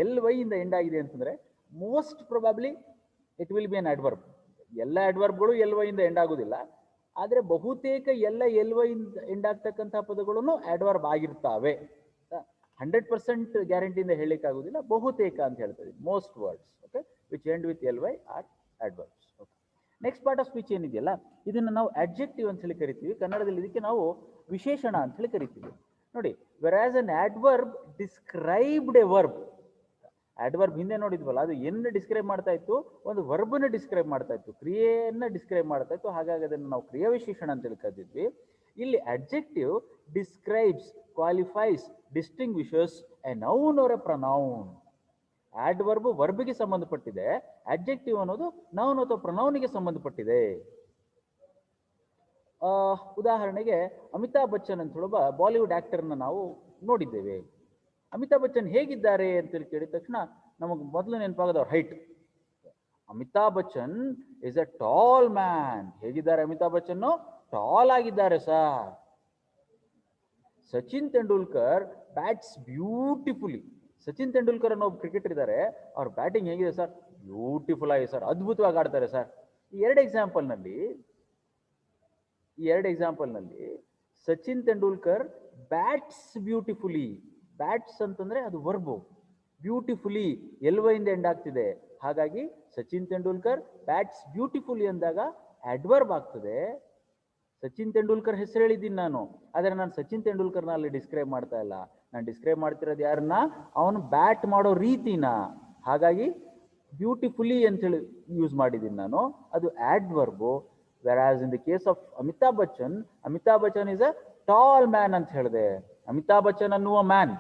Speaker 1: LY ಇಂದ ಎಂಡ್ ಆಗಿದೆ ಅಂತಂದ್ರೆ most probably it will be an adverb. ಎಲ್ಲ ಅಡ್ವರ್ಬ್ಗಳು LY ಇಂದ ಎಂಡ್ ಆಗೋದಿಲ್ಲ, ಆದರೆ ಬಹುತೇಕ ಎಲ್ಲ LY ಇಂದ ಎಂಡ್ ಆಗ್ತಕ್ಕಂಥ ಪದಗಳನ್ನು ಅಡ್ವರ್ಬ್ ಆಗಿರ್ತಾವೆ. 100% ಗ್ಯಾರಂಟಿಯಿಂದ ಹೇಳಲಿಕ್ಕೆ ಆಗೋದಿಲ್ಲ, ಬಹುತೇಕ ಅಂತ ಹೇಳ್ತೀವಿ. Most words okay which end with LY are adverbs. Okay, next part of speech ಏನಿದೆಯಲ್ಲ, ಇದನ್ನು ನಾವು ಅಡ್ಜೆಕ್ಟಿವ್ ಅಂತ ಹೇಳಿ ಕರಿತೀವಿ. ಕನ್ನಡದಲ್ಲಿ ಇದಕ್ಕೆ ನಾವು ವಿಶೇಷಣ ಅಂತ ಹೇಳಿ ಕರಿತೀವಿ. ನೋಡಿ, whereas an adverb described a verb. Adverb ಹಿಂದೆ ನೋಡಿದ್ವಲ್ಲ, ಅದು ಏನು ಡಿಸ್ಕ್ರೈಬ್ ಮಾಡ್ತಾ ಇತ್ತು? ಒಂದು ವರ್ಬನ್ನ ಡಿಸ್ಕ್ರೈಬ್ ಮಾಡ್ತಾ ಇತ್ತು, ಕ್ರಿಯೆಯನ್ನ ಡಿಸ್ಕ್ರೈಬ್ ಮಾಡ್ತಾ ಇತ್ತು. ಹಾಗಾಗಿ ಅದನ್ನು ನಾವು ಕ್ರಿಯಾ ವಿಶೇಷಣ ಅಂತ ಹೇಳಿ ಕರೆದಿದ್ವಿ. ಇಲ್ಲಿ adjective describes, qualifies, distinguishes a noun or a pronoun. Adverb ವರ್ಬ್ಗೆ ಸಂಬಂಧಪಟ್ಟಿದೆ, ಅಡ್ಜೆಕ್ಟಿವ್ ಅನ್ನೋದು ನೌನ್ ಅಥವಾ ಪ್ರನೌನಿಗೆ ಸಂಬಂಧಪಟ್ಟಿದೆ. ಉದಾಹರಣೆಗೆ ಅಮಿತಾಬ್ ಬಚ್ಚನ್ ಅಂತ ಹೇಳುವ ಬಾಲಿವುಡ್ ಆಕ್ಟರ್ನ ನಾವು ನೋಡಿದ್ದೇವೆ. ಅಮಿತಾಬ್ ಬಚ್ಚನ್ ಹೇಗಿದ್ದಾರೆ ಅಂತೇಳಿ ಕೇಳಿದ ತಕ್ಷಣ ನಮಗೆ ಮೊದಲು ನೆನಪಾಗೋದು ಅವ್ರ height. Amitabh Bachchan is a tall man. ಹೇಗಿದ್ದಾರೆ ಅಮಿತಾಬ್ ಬಚ್ಚನ್? ಟಾಲ್ ಆಗಿದ್ದಾರೆ sir. Sachin Tendulkar bats beautifully. Sachin Tendulkar ಅನ್ನೋ ಕ್ರಿಕೆಟರ್ ಇದ್ದಾರೆ, ಅವ್ರ ಬ್ಯಾಟಿಂಗ್ ಹೇಗಿದೆ ಸರ್? ಬ್ಯೂಟಿಫುಲ್ ಆಗಿದೆ ಸರ್, ಅದ್ಭುತವಾಗಿ ಆಡ್ತಾರೆ ಸರ್. ಈ ಎರಡು ಎಕ್ಸಾಂಪಲ್ನಲ್ಲಿ Sachin Tendulkar bats beautifully. Bats ಅಂತಂದ್ರೆ ಅದು ವರ್ಬು, ಬ್ಯೂಟಿಫುಲಿ LY ಇಂದ ಎಂಡ್ ಆಗ್ತಿದೆ. ಹಾಗಾಗಿ ಸಚಿನ್ ತೆಂಡೂಲ್ಕರ್ ಬ್ಯಾಟ್ಸ್ ಬ್ಯೂಟಿಫುಲಿ ಅಂದಾಗ ಅಡ್ವರ್ಬ್ ಆಗ್ತದೆ. ಸಚಿನ್ ತೆಂಡೂಲ್ಕರ್ ಹೆಸರು ಹೇಳಿದ್ದೀನಿ ನಾನು, ಆದರೆ ನಾನು ಸಚಿನ್ ತೆಂಡೂಲ್ಕರ್ನ ಅಲ್ಲಿ ಡಿಸ್ಕ್ರೈಬ್ ಮಾಡ್ತಾ ಇಲ್ಲ. ನಾನು ಡಿಸ್ಕ್ರೈಬ್ ಮಾಡ್ತಿರೋದು ಯಾರನ್ನ? ಅವನು ಬ್ಯಾಟ್ ಮಾಡೋ ರೀತಿನ. ಹಾಗಾಗಿ ಬ್ಯೂಟಿಫುಲಿ ಅಂತ ಹೇಳಿ ಯೂಸ್ ಮಾಡಿದ್ದೀನಿ ನಾನು, ಅದು adverb. Whereas in the case of Amitabh Bachchan is a tall man ಅಂತ ಹೇಳಿದೆ. ಅಮಿತಾಬ್ ಬಚ್ಚನ್ ಅನ್ನುವ ಮ್ಯಾನ್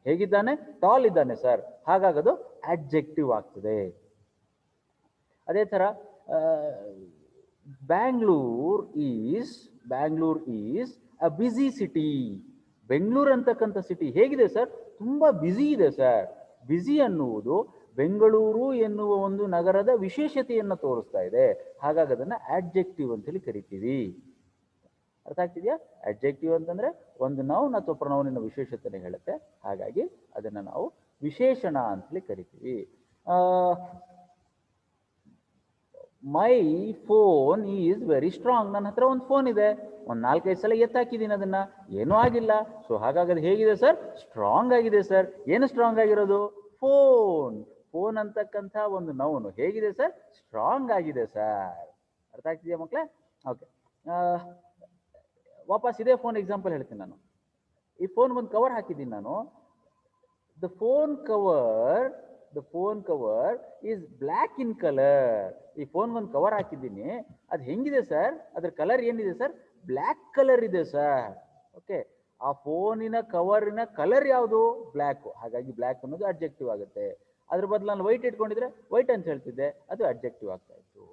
Speaker 1: ಹೇಗಿದ್ದಾನೆ? ಟಾಲ್ ಇದ್ದಾನೆ ಸರ್. ಹಾಗಾಗದು ಅಡ್ಜೆಕ್ಟಿವ್ ಆಗ್ತದೆ. ಅದೇ ತರ Bangalore is a busy city. Bengaluru ಅಂತಕ್ಕಂಥ ಸಿಟಿ ಹೇಗಿದೆ ಸರ್? ತುಂಬಾ ಬ್ಯುಸಿ ಇದೆ ಸರ್. ಬ್ಯುಸಿ ಅನ್ನುವುದು ಬೆಂಗಳೂರು ಎನ್ನುವ ಒಂದು ನಗರದ ವಿಶೇಷತೆಯನ್ನು ತೋರಿಸ್ತಾ ಇದೆ. ಹಾಗಾಗಿ ಅದನ್ನ ಅಡ್ಜೆಕ್ಟಿವ್ ಅಂತ ಹೇಳಿ ಕರಿತೀವಿ. ಅರ್ಥ ಆಗ್ತಿದ್ಯಾ? ಅಡ್ಜೆಕ್ಟಿವ್ ಅಂತಂದ್ರೆ ಒಂದು ನೌನ್ ಅಥವಾ ಪ್ರನೌನಿನ ವಿಶೇಷತೆನೆ ಹೇಳುತ್ತೆ. ಹಾಗಾಗಿ ಅದನ್ನ ನಾವು ವಿಶೇಷಣ ಅಂತ ಹೇಳಿ ಕರಿತೀವಿ. My phone is very strong. ನನ್ನ ಹತ್ರ ಒಂದು ಫೋನ್ ಇದೆ, ಒಂದು 4-5 ಸಲ ಎತ್ತಾಕಿದ್ದೀನಿ, ಅದನ್ನ ಏನೂ ಆಗಿಲ್ಲ. ಸೊ ಹಾಗಾಗಿ ಅದು ಹೇಗಿದೆ ಸರ್? ಸ್ಟ್ರಾಂಗ್ ಆಗಿದೆ ಸರ್. ಏನು ಸ್ಟ್ರಾಂಗ್ ಆಗಿರೋದು? ಫೋನ್ ಅಂತಕ್ಕಂಥ ಒಂದು ನೌನು ಹೇಗಿದೆ ಸರ್? ಸ್ಟ್ರಾಂಗ್ ಆಗಿದೆ ಸರ್. ಅರ್ಥ ಆಗ್ತಿದೆಯಾ ಮಕ್ಕಳೇ? ಓಕೆ, ವಾಪಸ್ ಇದೇ ಫೋನ್ ಎಕ್ಸಾಂಪಲ್ ಹೇಳ್ತೀನಿ ನಾನು. ಈ ಫೋನ್ ಒಂದು ಕವರ್ ಹಾಕಿದ್ದೀನಿ ನಾನು. The phone cover is black in colour. ಈ ಫೋನ್ ಒಂದು ಕವರ್ ಹಾಕಿದ್ದೀನಿ, ಅದು ಹೆಂಗಿದೆ ಸರ್? ಅದ್ರ ಕಲರ್ ಏನಿದೆ ಸರ್? ಬ್ಲ್ಯಾಕ್ ಕಲರ್ ಇದೆ ಸರ್. ಓಕೆ, ಆ ಫೋನಿನ ಕವರಿನ ಕಲರ್ ಯಾವುದು? ಬ್ಲ್ಯಾಕ್. ಹಾಗಾಗಿ ಬ್ಲ್ಯಾಕ್ ಅನ್ನೋದು ಅಡ್ಜೆಕ್ಟಿವ್ ಆಗುತ್ತೆ. ಅದ್ರ ಬದಲು ನಾನು ವೈಟ್ ಇಟ್ಕೊಂಡಿದ್ರೆ ವೈಟ್ ಅಂತ ಹೇಳ್ತಿದ್ದೆ, ಅದು ಅಡ್ಜೆಕ್ಟಿವ್ ಆಗ್ತಾ ಇತ್ತು.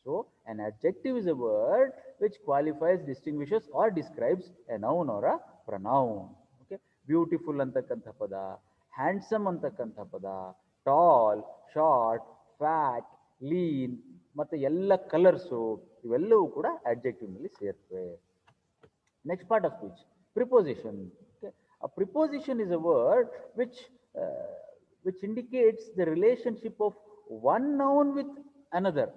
Speaker 1: So an adjective is a word which qualifies, distinguishes or describes a noun or a pronoun. Okay, beautiful ಅಂತಕ್ಕಂಥ ಪದ, ಹ್ಯಾಂಡ್ಸಮ್ ಅಂತಕ್ಕಂಥ ಪದ, ಟಾಲ್, ಶಾರ್ಟ್, ಫ್ಯಾಟ್, ಲೀನ್ ಮತ್ತು ಎಲ್ಲ ಕಲರ್ಸು ಇವೆಲ್ಲವೂ ಕೂಡ ಅಡ್ಜೆಕ್ಟಿವ್ನಲ್ಲಿ ಸೇರ್ತವೆ. Next part of speech, preposition. Okay. A preposition is a word which indicates the relationship of one noun with another.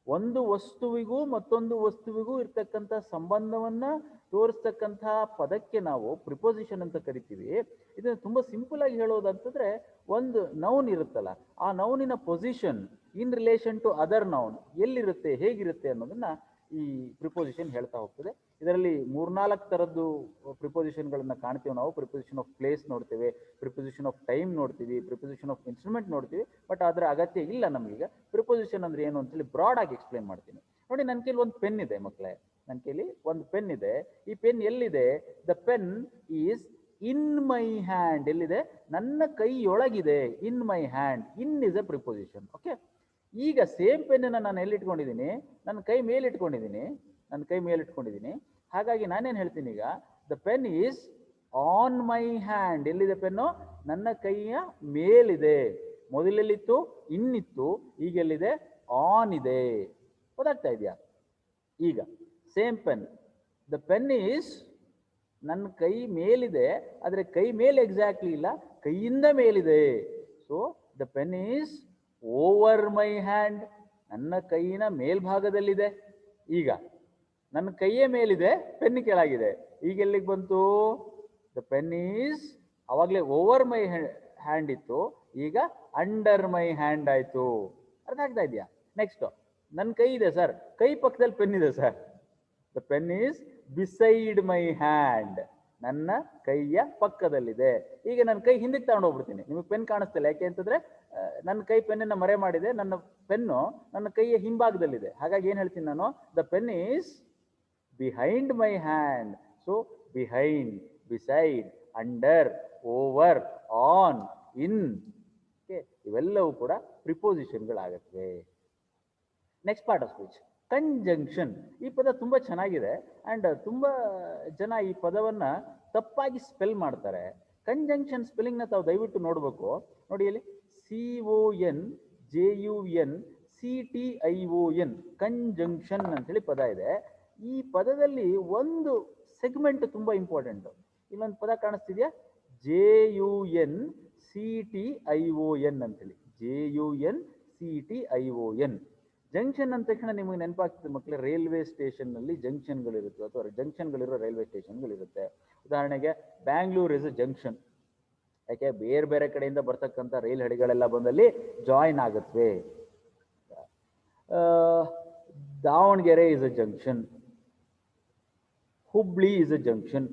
Speaker 1: ಒಂದು ವಸ್ತುವಿಗೂ ಮತ್ತೊಂದು ವಸ್ತುವಿಗೂ ಇರ್ತಕ್ಕಂಥ ಸಂಬಂಧವನ್ನ ತೋರಿಸ್ತಕ್ಕಂಥ ಪದಕ್ಕೆ ನಾವು ಪ್ರಿಪೋಸಿಷನ್ ಅಂತ ಕರಿತೀವಿ. ಇದನ್ನು ತುಂಬಾ ಸಿಂಪಲ್ ಆಗಿ ಹೇಳೋದಂತಂದ್ರೆ, ಒಂದು ನೌನ್ ಇರುತ್ತಲ್ಲ, ಆ ನೌನಿನ position in relation to other noun ಎಲ್ಲಿರುತ್ತೆ, ಹೇಗಿರುತ್ತೆ ಅನ್ನೋದನ್ನ ಈ ಪ್ರಿಪೋಸಿಷನ್ ಹೇಳ್ತಾ ಹೋಗ್ತದೆ. ಇದರಲ್ಲಿ 3-4 ಥರದ್ದು ಪ್ರಿಪೋಸಿಷನ್ಗಳನ್ನ ಕಾಣ್ತೀವಿ ನಾವು. ಪ್ರಿಪೋಸಿಷನ್ ಆಫ್ ಪ್ಲೇಸ್ ನೋಡ್ತೇವೆ, ಪ್ರಿಪೋಸಿಷನ್ ಆಫ್ ಟೈಮ್ ನೋಡ್ತೀವಿ, ಪ್ರಿಪೋಸಿಷನ್ ಆಫ್ ಇನ್ಸ್ಟ್ರೂಮೆಂಟ್ ನೋಡ್ತೀವಿ. ಬಟ್ ಅದರ ಅಗತ್ಯ ಇಲ್ಲ ನಮಗೀಗ. ಪ್ರಿಪೋಸಿಷನ್ ಅಂದ್ರೆ ಏನು ಅಂತೇಳಿ ಬ್ರಾಡ್ ಆಗಿ ಎಕ್ಸ್ಪ್ಲೈನ್ ಮಾಡ್ತೀನಿ. ನೋಡಿ, ನನ್ನ ಕೈಲಿ ಒಂದು ಪೆನ್ ಇದೆ ಮಕ್ಕಳೇ, ನನ್ನ ಕೈಲಿ ಒಂದು ಪೆನ್ ಇದೆ. ಈ ಪೆನ್ ಎಲ್ಲಿದೆ? The pen is in my hand. ಎಲ್ಲಿದೆ? ನನ್ನ ಕೈಯೊಳಗಿದೆ. In my hand. In is a preposition. Okay, ಈಗ ಸೇಮ್ ಪೆನ್ನ ನಾನು ಎಲ್ಲಿ ಇಟ್ಕೊಂಡಿದ್ದೀನಿ? ನನ್ನ ಕೈ ಮೇಲೆ ಇಟ್ಕೊಂಡಿದ್ದೀನಿ. ನನ್ನ ಕೈ ಮೇಲೆ ಇಟ್ಕೊಂಡಿದ್ದೀನಿ. ಹಾಗಾಗಿ ನಾನೇನು ಹೇಳ್ತೀನಿ ಈಗ? The pen is on my hand. ಎಲ್ಲಿದೆ ಪೆನ್ನು? ನನ್ನ ಕೈಯ ಮೇಲಿದೆ. ಮೊದಲೆಲ್ಲಿತ್ತು? ಇನ್ನಿತ್ತು. ಈಗ ಎಲ್ಲಿದೆ? ಆನ್ ಇದೆ. ಗೊತ್ತಾಗ್ತಾ ಇದೆಯಾ? ಈಗ same pen, the pen is ನನ್ನ ಕೈ ಮೇಲಿದೆ, ಆದರೆ ಕೈ ಮೇಲೆ ಎಕ್ಸಾಕ್ಟ್ಲಿ ಇಲ್ಲ, ಕೈಯಿಂದ ಮೇಲಿದೆ. So the pen is over my hand. ನನ್ನ ಕೈಯಿನ ಮೇಲ್ಭಾಗದಲ್ಲಿದೆ. ಈಗ ನನ್ನ ಕೈಯೇ ಮೇಲಿದೆ, ಪೆನ್ ಕೆಳಗಿದೆ. ಈಗ ಎಲ್ಲಿಗೆ ಬಂತು? ದ ಪೆನ್ ಈಸ್, ಅವಾಗಲೇ ಓವರ್ ಮೈ ಹ್ಯಾಂಡ್ ಇತ್ತು, ಈಗ ಅಂಡರ್ ಮೈ ಹ್ಯಾಂಡ್ ಆಯ್ತು. ಅರ್ಥ ಆಗ್ತಾ ಇದೆಯಾ? ನೆಕ್ಸ್ಟ್, ನನ್ನ ಕೈ ಇದೆ ಸರ್, ಕೈ ಪಕ್ಕದಲ್ಲಿ ಪೆನ್ ಇದೆ sir. The pen is beside my hand. ನನ್ನ ಕೈಯ ಪಕ್ಕದಲ್ಲಿದೆ. ಈಗ ನನ್ನ ಕೈ ಹಿಂದಕ್ಕೆ ತಗೊಂಡು ಹೋಗ್ಬಿಡ್ತೀನಿ. ನಿಮಗೆ ಪೆನ್ ಕಾಣಿಸ್ತಿಲ್ಲ, ಯಾಕೆ ಅಂತಂದ್ರೆ ನನ್ನ ಕೈ ಪೆನ್ನನ್ನು ಮರೆ ಮಾಡಿದೆ. ನನ್ನ ಪೆನ್ನು ನನ್ನ ಕೈಯ ಹಿಂಭಾಗದಲ್ಲಿದೆ. ಹಾಗಾಗಿ ಏನು ಹೇಳ್ತೀನಿ ನಾನು? The pen is behind my hand. So behind, beside, under, over, on, in. Okay, ಇವೆಲ್ಲವೂ ಕೂಡ ಪ್ರಿಪೋಸಿಷನ್ಗಳಾಗತ್ವೆ. Next part of speech, conjunction. ಈ ಪದ ತುಂಬ ಚೆನ್ನಾಗಿದೆ ಆ್ಯಂಡ್ ತುಂಬ ಜನ ಈ ಪದವನ್ನು ತಪ್ಪಾಗಿ ಸ್ಪೆಲ್ ಮಾಡ್ತಾರೆ. ಕಂಜಂಕ್ಷನ್ ಸ್ಪೆಲ್ಲಿಂಗ್ನ ತಾವು ದಯವಿಟ್ಟು ನೋಡಬೇಕು. ನೋಡಿ, ಇಲ್ಲಿ CONJUNCTION, ಕಂಜಂಕ್ಷನ್ ಅಂತೇಳಿ ಪದ ಇದೆ. ಈ ಪದದಲ್ಲಿ ಒಂದು ಸೆಗ್ಮೆಂಟ್ ತುಂಬ ಇಂಪಾರ್ಟೆಂಟ್. ಇಲ್ಲೊಂದು ಪದ ಕಾಣಿಸ್ತಿದೆಯಾ? JUNCTION ಅಂತೇಳಿ. JUNCTION. ಜಂಕ್ಷನ್ ಅಂದ ತಕ್ಷಣ ನಿಮಗೆ ನೆನಪಾಗ್ತದೆ ಮಕ್ಕಳೇ, ರೈಲ್ವೆ ಸ್ಟೇಷನ್ನಲ್ಲಿ ಜಂಕ್ಷನ್ಗಳಿರುತ್ತೆ ಅಥವಾ ಜಂಕ್ಷನ್ಗಳಿರೋ ರೈಲ್ವೆ ಸ್ಟೇಷನ್ಗಳಿರುತ್ತೆ. ಉದಾಹರಣೆಗೆ ಬ್ಯಾಂಗ್ಳೂರ್ ಇಸ್ ಅ ಜಂಕ್ಷನ್. ಯಾಕೆ? ಬೇರೆ ಬೇರೆ ಕಡೆಯಿಂದ ಬರ್ತಕ್ಕಂಥ ರೈಲ್ ಹಳಿಗಳೆಲ್ಲ ಬಂದಲ್ಲಿ ಜಾಯಿನ್ ಆಗುತ್ತವೆ. Davanagere is a junction, Hubli is a junction.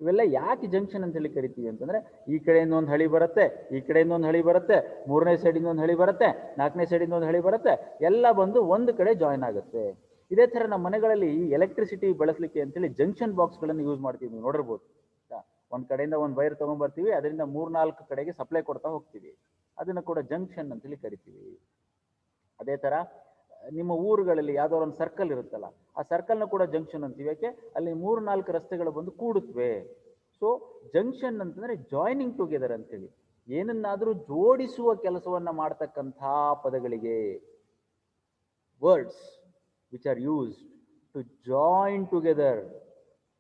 Speaker 1: ಇವೆಲ್ಲ ಯಾಕೆ ಜಂಕ್ಷನ್ ಅಂತ ಹೇಳಿ ಕರಿತೀವಿ ಅಂತಂದ್ರೆ, ಈ ಕಡೆಯಿಂದ ಒಂದು ಹಳಿ ಬರುತ್ತೆ, ಈ ಕಡೆಯಿಂದ ಒಂದು ಹಳಿ ಬರುತ್ತೆ, 3ನೇ ಸೈಡಿಂದ ಒಂದು ಹಳಿ ಬರುತ್ತೆ, 4ನೇ ಸೈಡಿಂದ ಒಂದು ಹಳಿ ಬರುತ್ತೆ, ಎಲ್ಲ ಬಂದು ಒಂದು ಕಡೆ ಜಾಯಿನ್ ಆಗುತ್ತೆ. ಇದೇ ಥರ ನಮ್ಮ ಮನೆಗಳಲ್ಲಿ ಈ ಎಲೆಕ್ಟ್ರಿಸಿಟಿ ಬಳಸಲಿಕ್ಕೆ ಅಂತೇಳಿ ಜಂಕ್ಷನ್ ಬಾಕ್ಸ್ಗಳನ್ನು ಯೂಸ್ ಮಾಡ್ತೀವಿ. ನೀವು ನೋಡಿರ್ಬೋದು. ಒಂದು ಕಡೆಯಿಂದ ಒಂದು ವೈರ್ ತೊಗೊಂಡ್ಬರ್ತೀವಿ, ಅದರಿಂದ 3-4 ಕಡೆಗೆ ಸಪ್ಲೈ ಕೊಡ್ತಾ ಹೋಗ್ತೀವಿ. ಅದನ್ನು ಕೂಡ ಜಂಕ್ಷನ್ ಅಂತೇಳಿ ಕರಿತೀವಿ. ಅದೇ ಥರ ನಿಮ್ಮ ಊರುಗಳಲ್ಲಿ ಯಾವ್ದಾದ್ರು ಒಂದು ಸರ್ಕಲ್ ಇರುತ್ತಲ್ಲ, ಆ ಸರ್ಕಲ್ನ ಕೂಡ ಜಂಕ್ಷನ್ ಅಂತೀವಿ. ಯಾಕೆ? ಅಲ್ಲಿ 3-4 ರಸ್ತೆಗಳು ಬಂದು ಕೂಡುತ್ತವೆ. ಸೊ ಜಂಕ್ಷನ್ ಅಂತಂದ್ರೆ ಜಾಯಿನಿಂಗ್ ಟುಗೆದರ್ ಅಂತೇಳಿ, ಏನನ್ನಾದರೂ ಜೋಡಿಸುವ ಕೆಲಸವನ್ನ ಮಾಡ್ತಕ್ಕಂಥ ಪದಗಳಿಗೆ words which are used to join together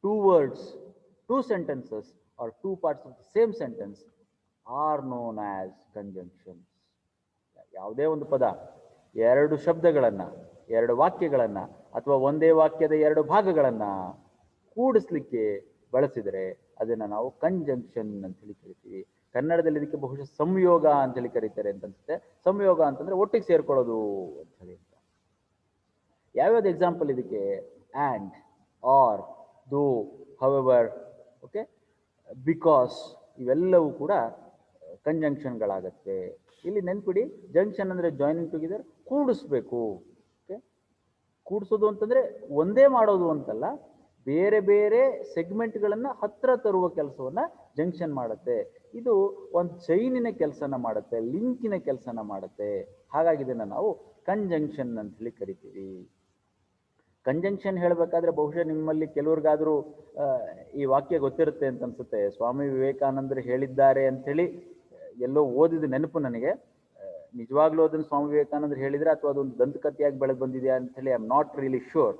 Speaker 1: two words, two sentences or two parts of the same sentence are known as conjunctions. ಯಾವುದೇ ಒಂದು ಪದ 2 ಶಬ್ದಗಳನ್ನು, 2 ವಾಕ್ಯಗಳನ್ನು ಅಥವಾ ಒಂದೇ ವಾಕ್ಯದ 2 ಭಾಗಗಳನ್ನು ಕೂಡಿಸ್ಲಿಕ್ಕೆ ಬಳಸಿದರೆ ಅದನ್ನು ನಾವು ಕಂಜಂಕ್ಷನ್ ಅಂತೇಳಿ ಕರಿತೀವಿ. ಕನ್ನಡದಲ್ಲಿ ಇದಕ್ಕೆ ಬಹುಶಃ ಸಂಯೋಗ ಅಂತೇಳಿ ಕರೀತಾರೆ ಅಂತ ಅನ್ಸುತ್ತೆ. ಸಂಯೋಗ ಅಂತಂದ್ರೆ ಒಟ್ಟಿಗೆ ಸೇರ್ಕೊಳ್ಳೋದು ಅಂತ ಹೇಳಿ. ಯಾವ್ಯಾವ್ದು ಎಕ್ಸಾಂಪಲ್ ಇದಕ್ಕೆ? ಆ್ಯಂಡ್, ಆರ್, ದೋ, ಹವೆವರ್, ಓಕೆ, ಬಿಕಾಸ್, ಇವೆಲ್ಲವೂ ಕೂಡ ಕಂಜಂಕ್ಷನ್ಗಳಾಗತ್ತೆ. ಇಲ್ಲಿ ನೆನ್ಪಿಡಿ, ಜಂಕ್ಷನ್ ಅಂದರೆ ಜಾಯಿನಿಂಗ್ ಟುಗೆದರ್, ಕೂಡಿಸ್ಬೇಕು. ಓಕೆ, ಕೂಡಿಸೋದು ಅಂತಂದರೆ ಒಂದೇ ಮಾಡೋದು ಅಂತಲ್ಲ, ಬೇರೆ ಬೇರೆ ಸೆಗ್ಮೆಂಟ್ಗಳನ್ನು ಹತ್ರ ತರುವ ಕೆಲಸವನ್ನ ಜಂಕ್ಷನ್ ಮಾಡುತ್ತೆ. ಇದು ಒಂದು ಚೈನಿನ ಕೆಲಸನ ಮಾಡುತ್ತೆ, ಲಿಂಕಿನ ಕೆಲಸನ ಮಾಡುತ್ತೆ. ಹಾಗಾಗಿ ಇದನ್ನು ನಾವು ಕಂಜಂಕ್ಷನ್ ಅಂತ ಹೇಳಿ ಕರಿತೀವಿ. ಕಂಜಂಕ್ಷನ್ ಹೇಳಬೇಕಾದ್ರೆ ಬಹುಶಃ ನಿಮ್ಮಲ್ಲಿ ಕೆಲವ್ರಿಗಾದರೂ ಈ ವಾಕ್ಯ ಗೊತ್ತಿರುತ್ತೆ ಅಂತ ಅನ್ಸುತ್ತೆ. ಸ್ವಾಮಿ ವಿವೇಕಾನಂದರು ಹೇಳಿದ್ದಾರೆ ಅಂಥೇಳಿ ಎಲ್ಲೋ ಓದಿದ ನೆನಪು ನನಗೆ. ನಿಜವಾಗ್ಲೂ ಅದನ್ನು ಸ್ವಾಮಿ ವಿವೇಕಾನಂದರು ಹೇಳಿದ್ರೆ ಅಥವಾ ಅದೊಂದು ದಂತಕಥೆಯಾಗಿ ಬೆಳೆದು ಬಂದಿದೆಯಾ ಅಂಥೇಳಿ I am not really sure.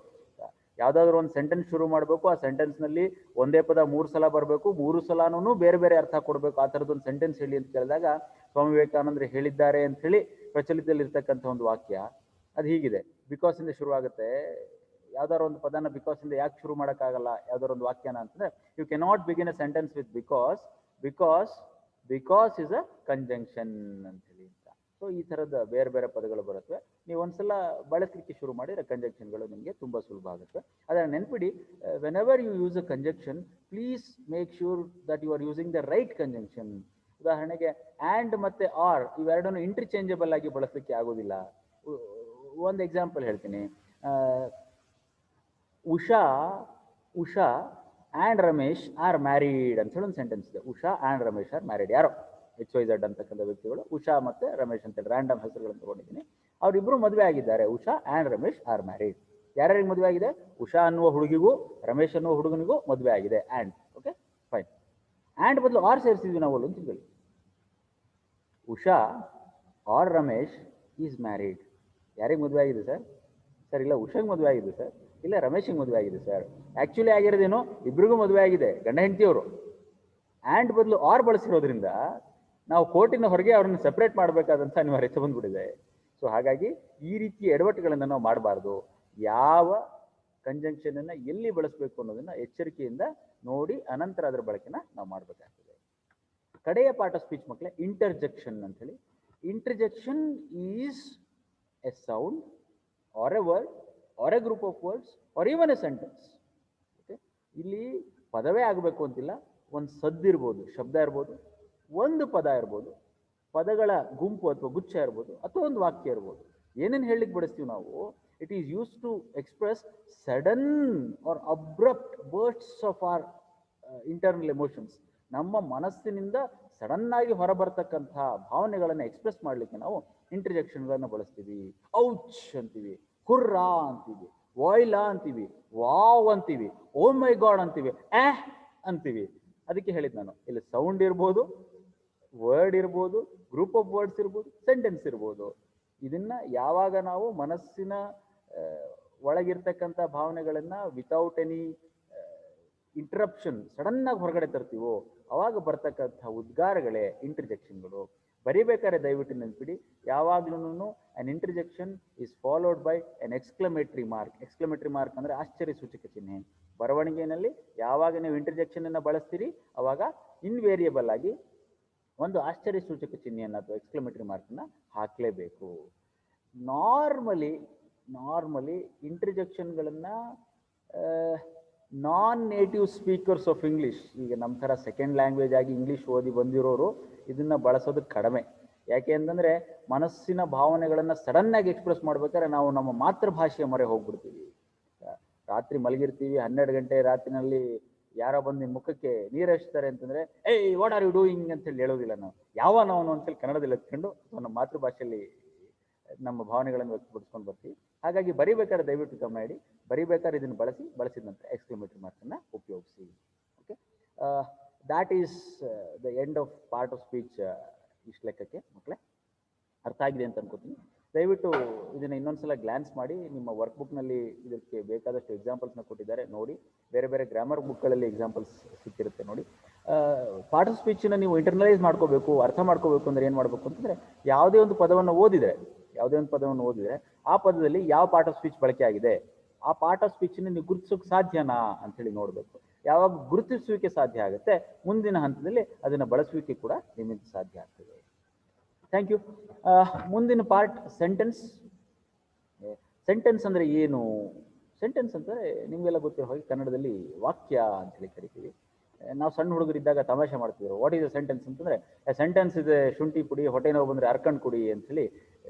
Speaker 1: ಯಾವುದಾದ್ರೂ ಒಂದು ಸೆಂಟೆನ್ಸ್ ಶುರು ಮಾಡಬೇಕು, ಆ ಸೆಂಟೆನ್ಸ್ನಲ್ಲಿ ಒಂದೇ ಪದ 3 ಸಲ ಬರಬೇಕು, 3 ಸಲನೂ ಬೇರೆ ಬೇರೆ ಅರ್ಥ ಕೊಡಬೇಕು. ಆ ಥರದ್ದೊಂದು ಸೆಂಟೆನ್ಸ್ ಹೇಳಿ ಅಂತ ಕೇಳಿದಾಗ ಸ್ವಾಮಿ ವಿವೇಕಾನಂದರು ಹೇಳಿದ್ದಾರೆ ಅಂಥೇಳಿ ಪ್ರಚಲಿತದಲ್ಲಿರ್ತಕ್ಕಂಥ ಒಂದು ವಾಕ್ಯ ಅದು ಹೀಗಿದೆ. ಬಿಕಾಸ್ ಇಂದ ಶುರುವಾಗುತ್ತೆ. ಯಾವ್ದಾದ್ರು ಒಂದು ಪದನ ಬಿಕಾಸ್ ಇಂದ ಯಾಕೆ ಶುರು ಮಾಡೋಕ್ಕಾಗಲ್ಲ ಯಾವ್ದಾದ್ರು ಒಂದು ವಾಕ್ಯನ ಅಂತಂದ್ರೆ, you cannot begin a sentence with because, because is a conjunction ಅಂತ ಹೇಳಿ ಅಂತ. ಸೊ ಈ ಥರದ ಬೇರೆ ಬೇರೆ ಪದಗಳು ಬರುತ್ತೆ. ನೀವು ಒಂದ್ಸಲ ಬಳಸಲಿಕ್ಕೆ ಶುರು ಮಾಡಿದ್ರೆ ಕಂಜಂಕ್ಷನ್ಗಳು ನಿಮಗೆ ತುಂಬ ಸುಲಭ ಆಗುತ್ತೆ. ಅದನ್ನು ನೆನ್ಪಿಡಿ, whenever you use a conjunction, please make sure that you are using the right conjunction. ಉದಾಹರಣೆಗೆ ಆ್ಯಂಡ್ ಮತ್ತು ಆರ್ ಇವೆರಡನ್ನು ಇಂಟರ್ಚೇಂಜಬಲ್ ಆಗಿ ಬಳಸಲಿಕ್ಕೆ ಆಗೋದಿಲ್ಲ. ಒಂದು ಎಕ್ಸಾಂಪಲ್ ಹೇಳ್ತೀನಿ. Usha and Ramesh are married ಅಂತ ಹೇಳಿ ಒಂದು ಸೆಂಟೆನ್ಸ್ ಇದೆ. Usha and Ramesh are married. ಯಾರೋ XYZ ಅಂತಕ್ಕಂಥ ವ್ಯಕ್ತಿಗಳು ಉಷಾ ಮತ್ತು ರಮೇಶ್ ಅಂತೇಳಿ ರ್ಯಾಂಡಮ್ ಹೆಸರುಗಳನ್ನು ತಗೊಂಡಿದ್ದೀನಿ. ಅವರಿಬ್ಬರು ಮದುವೆ ಆಗಿದ್ದಾರೆ. Usha and Ramesh are married. ಯಾರ್ಯಾರಿಗೆ ಮದುವೆ ಆಗಿದೆ? ಉಷಾ ಅನ್ನುವ ಹುಡುಗಿಗೂ ರಮೇಶ್ ಅನ್ನುವ ಹುಡುಗನಿಗೂ ಮದುವೆ ಆಗಿದೆ. And okay fine. ಆ್ಯಂಡ್ ಬದಲು ಆರ್ ಸೇರಿಸಿದ್ವಿ ನಾವು ಅಂತ ಹೇಳಿ. Usha or Ramesh is married. ಯಾರಿಗೆ ಮದುವೆ ಆಗಿದೆ ಸರ್? ಸರ್ ಇಲ್ಲ ಉಷಾಗೆ ಮದುವೆ ಆಗಿದೆ ಸರ್. ಇಲ್ಲ ರಮೇಶಿಗೆ ಮದುವೆ ಆಗಿದೆ ಸರ್. ಆ್ಯಕ್ಚುಲಿ ಆಗಿರೋದೇನು, ಇಬ್ಬರಿಗೂ ಮದುವೆ ಆಗಿದೆ, ಗಂಡ ಹೆಂಡತಿಯವರು. ಆ್ಯಂಡ್ ಬದಲು ಆರ್ ಬಳಸಿರೋದ್ರಿಂದ ನಾವು ಕೋರ್ಟಿನ ಹೊರಗೆ ಅವ್ರನ್ನ ಸೆಪ್ರೇಟ್ ಮಾಡಬೇಕಾದಂಥ ಅನಿವಾರ್ಯತೆ ಬಂದ್ಬಿಟ್ಟಿದೆ. ಸೊ ಹಾಗಾಗಿ ಈ ರೀತಿಯ ಎಡವಟ್ಟುಗಳನ್ನು ನಾವು ಮಾಡಬಾರ್ದು. ಯಾವ ಕಂಜಂಕ್ಷನನ್ನು ಎಲ್ಲಿ ಬಳಸಬೇಕು ಅನ್ನೋದನ್ನು ಎಚ್ಚರಿಕೆಯಿಂದ ನೋಡಿ ಅನಂತರ ಅದರ ಬಳಕೆನ ನಾವು ಮಾಡಬೇಕಾಗ್ತದೆ. ಕಡೆಯ ಪಾರ್ಟ್ ಆಫ್ ಸ್ಪೀಚ್ ಮಕ್ಕಳೇ ಇಂಟರ್ಜೆಕ್ಷನ್ ಅಂತ ಹೇಳಿ. Interjection is a sound or a word or a group of words or even a sentence. Okay, ಇಲ್ಲಿ ಪದವೇ ಆಗಬೇಕು ಅಂತಿಲ್ಲ. ಒಂದು ಸದ್ದಿರ್ಬೋದು, ಶಬ್ದ ಇರ್ಬೋದು, ಒಂದು ಪದ ಇರ್ಬೋದು, ಪದಗಳ ಗುಂಪು ಅಥವಾ ಗುಚ್ಛ ಇರ್ಬೋದು, ಅಥವಾ ಒಂದು ವಾಕ್ಯ ಇರ್ಬೋದು. ಏನೇನು ಹೇಳಲಿಕ್ಕೆ ಬಳಸ್ತೀವಿ ನಾವು? It is use to express sudden or abrupt bursts of or internal emotions. ನಮ್ಮ ಮನಸ್ಸಿನಿಂದ ಸಡನ್ ಆಗಿ ಹೊರಬರ್ತಕ್ಕಂಥ ಭಾವನೆಗಳನ್ನು ಎಕ್ಸ್ಪ್ರೆಸ್ ಮಾಡಲಿಕ್ಕೆ ನಾವು ಇಂಟರ್ಜೆಕ್ಷನ್ಗಳನ್ನು ಬಳಸ್ತೀವಿ. ಔಚ್ ಅಂತೀವಿ, ಹುರ್ರಾ ಅಂತೀವಿ, ವಾಯ್ಲಾ ಅಂತೀವಿ, ವಾವ್ ಅಂತೀವಿ, ಓ ಮೈ ಗಾಡ್ ಅಂತೀವಿ, ಅಂತೀವಿ. ಅದಕ್ಕೆ ಹೇಳಿದ್ ನಾನು, ಇಲ್ಲಿ ಸೌಂಡ್ ಇರ್ಬೋದು, ವರ್ಡ್ ಇರ್ಬೋದು, ಗ್ರೂಪ್ ಆಫ್ ವರ್ಡ್ಸ್ ಇರ್ಬೋದು, ಸೆಂಟೆನ್ಸ್ ಇರ್ಬೋದು. ಇದನ್ನ ಯಾವಾಗ ನಾವು ಮನಸ್ಸಿನ ಒಳಗಿರ್ತಕ್ಕಂಥ ಭಾವನೆಗಳನ್ನ ವಿತೌಟ್ ಎನಿ ಇಂಟರಪ್ಷನ್ ಸಡನ್ ಆಗಿ ಹೊರಗಡೆ ತರ್ತೀವೋ ಅವಾಗ ಬರ್ತಕ್ಕಂಥ ಉದ್ಗಾರಗಳೇ ಇಂಟರ್ಜೆಕ್ಷನ್ಗಳು. ಬರಿಬೇಕಾದ್ರೆ ದಯವಿಟ್ಟು ನೆನ್ಪಿಡಿ, ಯಾವಾಗ್ಲೂ an interjection is followed by an exclamatory mark. Exclamatory mark ಅಂದ್ರೆ ಆಶ್ಚರ್ಯ ಸೂಚಕ ಚಿಹ್ನೆ. ಬರವಣಿಗೆಯಲ್ಲಿ ಯಾವಾಗ ನೀವು ಇಂಟರ್ಜೆಕ್ಷನ್ ಅನ್ನು ಬಳಸ್ತೀರಿ ಅವಾಗ ಇನ್ವೇರಿಯಬಲ್ ಆಗಿ ಒಂದು ಆಶ್ಚರ್ಯ ಸೂಚಕ ಚಿಹ್ನೆಯನ್ನು ಅಥವಾ ಎಕ್ಸ್ಕ್ಲಮೇಟರಿ ಮಾರ್ಕನ್ನು ಹಾಕಲೇಬೇಕು. ನಾರ್ಮಲಿ ಇಂಟರ್ಜೆಕ್ಷನ್ಗಳನ್ನು non native speakers of English, ಈಗ ನಮ್ಮ ಥರ ಸೆಕೆಂಡ್ ಲ್ಯಾಂಗ್ವೇಜ್ ಆಗಿ ಇಂಗ್ಲೀಷ್ ಓದಿ ಬಂದಿರೋರು ಇದನ್ನು ಬಳಸೋದು ಕಡಿಮೆ. ಯಾಕೆ ಅಂತಂದರೆ ಮನಸ್ಸಿನ ಭಾವನೆಗಳನ್ನು ಸಡನ್ನಾಗಿ ಎಕ್ಸ್ಪ್ರೆಸ್ ಮಾಡ್ಬೇಕಾದ್ರೆ ನಾವು ನಮ್ಮ ಮಾತೃಭಾಷೆಯ ಮೊರೆ ಹೋಗ್ಬಿಡ್ತೀವಿ. ರಾತ್ರಿ ಮಲಗಿರ್ತೀವಿ, 12 ಗಂಟೆ ರಾತ್ರಿನಲ್ಲಿ ಯಾರೋ ಬಂದು ನಿಮ್ಮ ಮುಖಕ್ಕೆ ನೀರು ಹಚ್ತಾರೆ ಅಂತಂದರೆ ಏಯ್ ವಾಟ್ ಆರ್ ಯು ಡೂಯಿಂಗ್ ಅಂತೇಳಿ ಹೇಳೋದಿಲ್ಲ ನಾವು. ಯಾವ ನಾವು ಅಂತೇಳಿ ಕನ್ನಡದಲ್ಲಿ ಎತ್ಕೊಂಡು ನಮ್ಮ ಮಾತೃಭಾಷೆಯಲ್ಲಿ ನಮ್ಮ ಭಾವನೆಗಳನ್ನು ವ್ಯಕ್ತಪಡಿಸ್ಕೊಂಡು ಬರ್ತೀವಿ. ಹಾಗಾಗಿ ಬರಿಬೇಕಾದ್ರೆ ದಯವಿಟ್ಟು ಗಮನ ಇಡಿ, ಬರಿಬೇಕಾದ್ರೆ ಇದನ್ನು ಬಳಸಿದ ನಂತರ ಎಕ್ಸ್ಕ್ಲಮೇಟರಿ ಮಾರ್ಕನ್ನು ಉಪಯೋಗಿಸಿ. Okay, that is the end of part of speech. ಇಷ್ಟು ಲೆಕ್ಕಕ್ಕೆ ಮಕ್ಕಳೇ ಅರ್ಥ ಆಗಿದೆ ಅಂತ ಅನ್ಕೋತೀನಿ. ದಯವಿಟ್ಟು ಇದನ್ನು ಇನ್ನೊಂದ್ಸಲ ಗ್ಲಾನ್ಸ್ ಮಾಡಿ. ನಿಮ್ಮ ವರ್ಕ್ ಬುಕ್ನಲ್ಲಿ ಇದಕ್ಕೆ ಬೇಕಾದಷ್ಟು ಎಕ್ಸಾಂಪಲ್ಸ್ನ ಕೊಟ್ಟಿದ್ದಾರೆ, ನೋಡಿ. ಬೇರೆ ಬೇರೆ ಗ್ರಾಮರ್ ಬುಕ್ಗಳಲ್ಲಿ ಎಕ್ಸಾಂಪಲ್ಸ್ ಸಿಕ್ಕಿರುತ್ತೆ, ನೋಡಿ. ಪಾರ್ಟ್ ಆಫ್ ಸ್ಪೀಚನ್ನ ನೀವು ಇಂಟರ್ನಲೈಸ್ ಮಾಡ್ಕೋಬೇಕು, ಅರ್ಥ ಮಾಡ್ಕೋಬೇಕು ಅಂದರೆ ಏನು ಮಾಡಬೇಕು ಅಂತಂದರೆ, ಯಾವುದೇ ಒಂದು ಪದವನ್ನು ಓದಿದರೆ ಆ ಪದದಲ್ಲಿ ಯಾವ ಪಾರ್ಟ್ ಆಫ್ ಸ್ಪೀಚ್ ಬಳಕೆ ಆಗಿದೆ, ಆ ಪಾರ್ಟ್ ಆಫ್ ಸ್ಪೀಚನ್ನು ನೀವು ಗುರುತಿಸೋಕೆ ಸಾಧ್ಯನಾ ಅಂಥೇಳಿ ನೋಡಬೇಕು. ಯಾವಾಗ ಗುರುತಿಸುವಿಕೆ ಸಾಧ್ಯ ಆಗುತ್ತೆ, ಮುಂದಿನ ಹಂತದಲ್ಲಿ ಅದನ್ನು ಬಳಸುವಿಕೆ ಕೂಡ ನಿಮ್ಮಿಂದ ಸಾಧ್ಯ ಆಗ್ತದೆ. Thank you. ಮುಂದಿನ ಪಾರ್ಟ್ ಸೆಂಟೆನ್ಸ್. ಸೆಂಟೆನ್ಸ್ ಅಂದರೆ ಏನು? ಸೆಂಟೆನ್ಸ್ ಅಂದರೆ ನಿಮಗೆಲ್ಲ ಗೊತ್ತಿರೋ ಹಾಗೆ ಕನ್ನಡದಲ್ಲಿ ವಾಕ್ಯ ಅಂತೇಳಿ ಕರಿತೀವಿ. ನಾವು ಸಣ್ಣ ಹುಡುಗರಿದ್ದಾಗ ತಮಾಷೆ ಮಾಡ್ತಿದ್ರು, ವಾಟ್ ಈಸ್ ಅ ಸೆಂಟೆನ್ಸ್ ಅಂತಂದರೆ, ಸೆಂಟೆನ್ಸ್ ಇದೆ ಶುಂಠಿ ಪುಡಿ, ಹೊಟ್ಟೆ ನೋವು ಬಂದರೆ ಅರ್ಕಂಡು ಕುಡಿ ಅಂಥೇಳಿ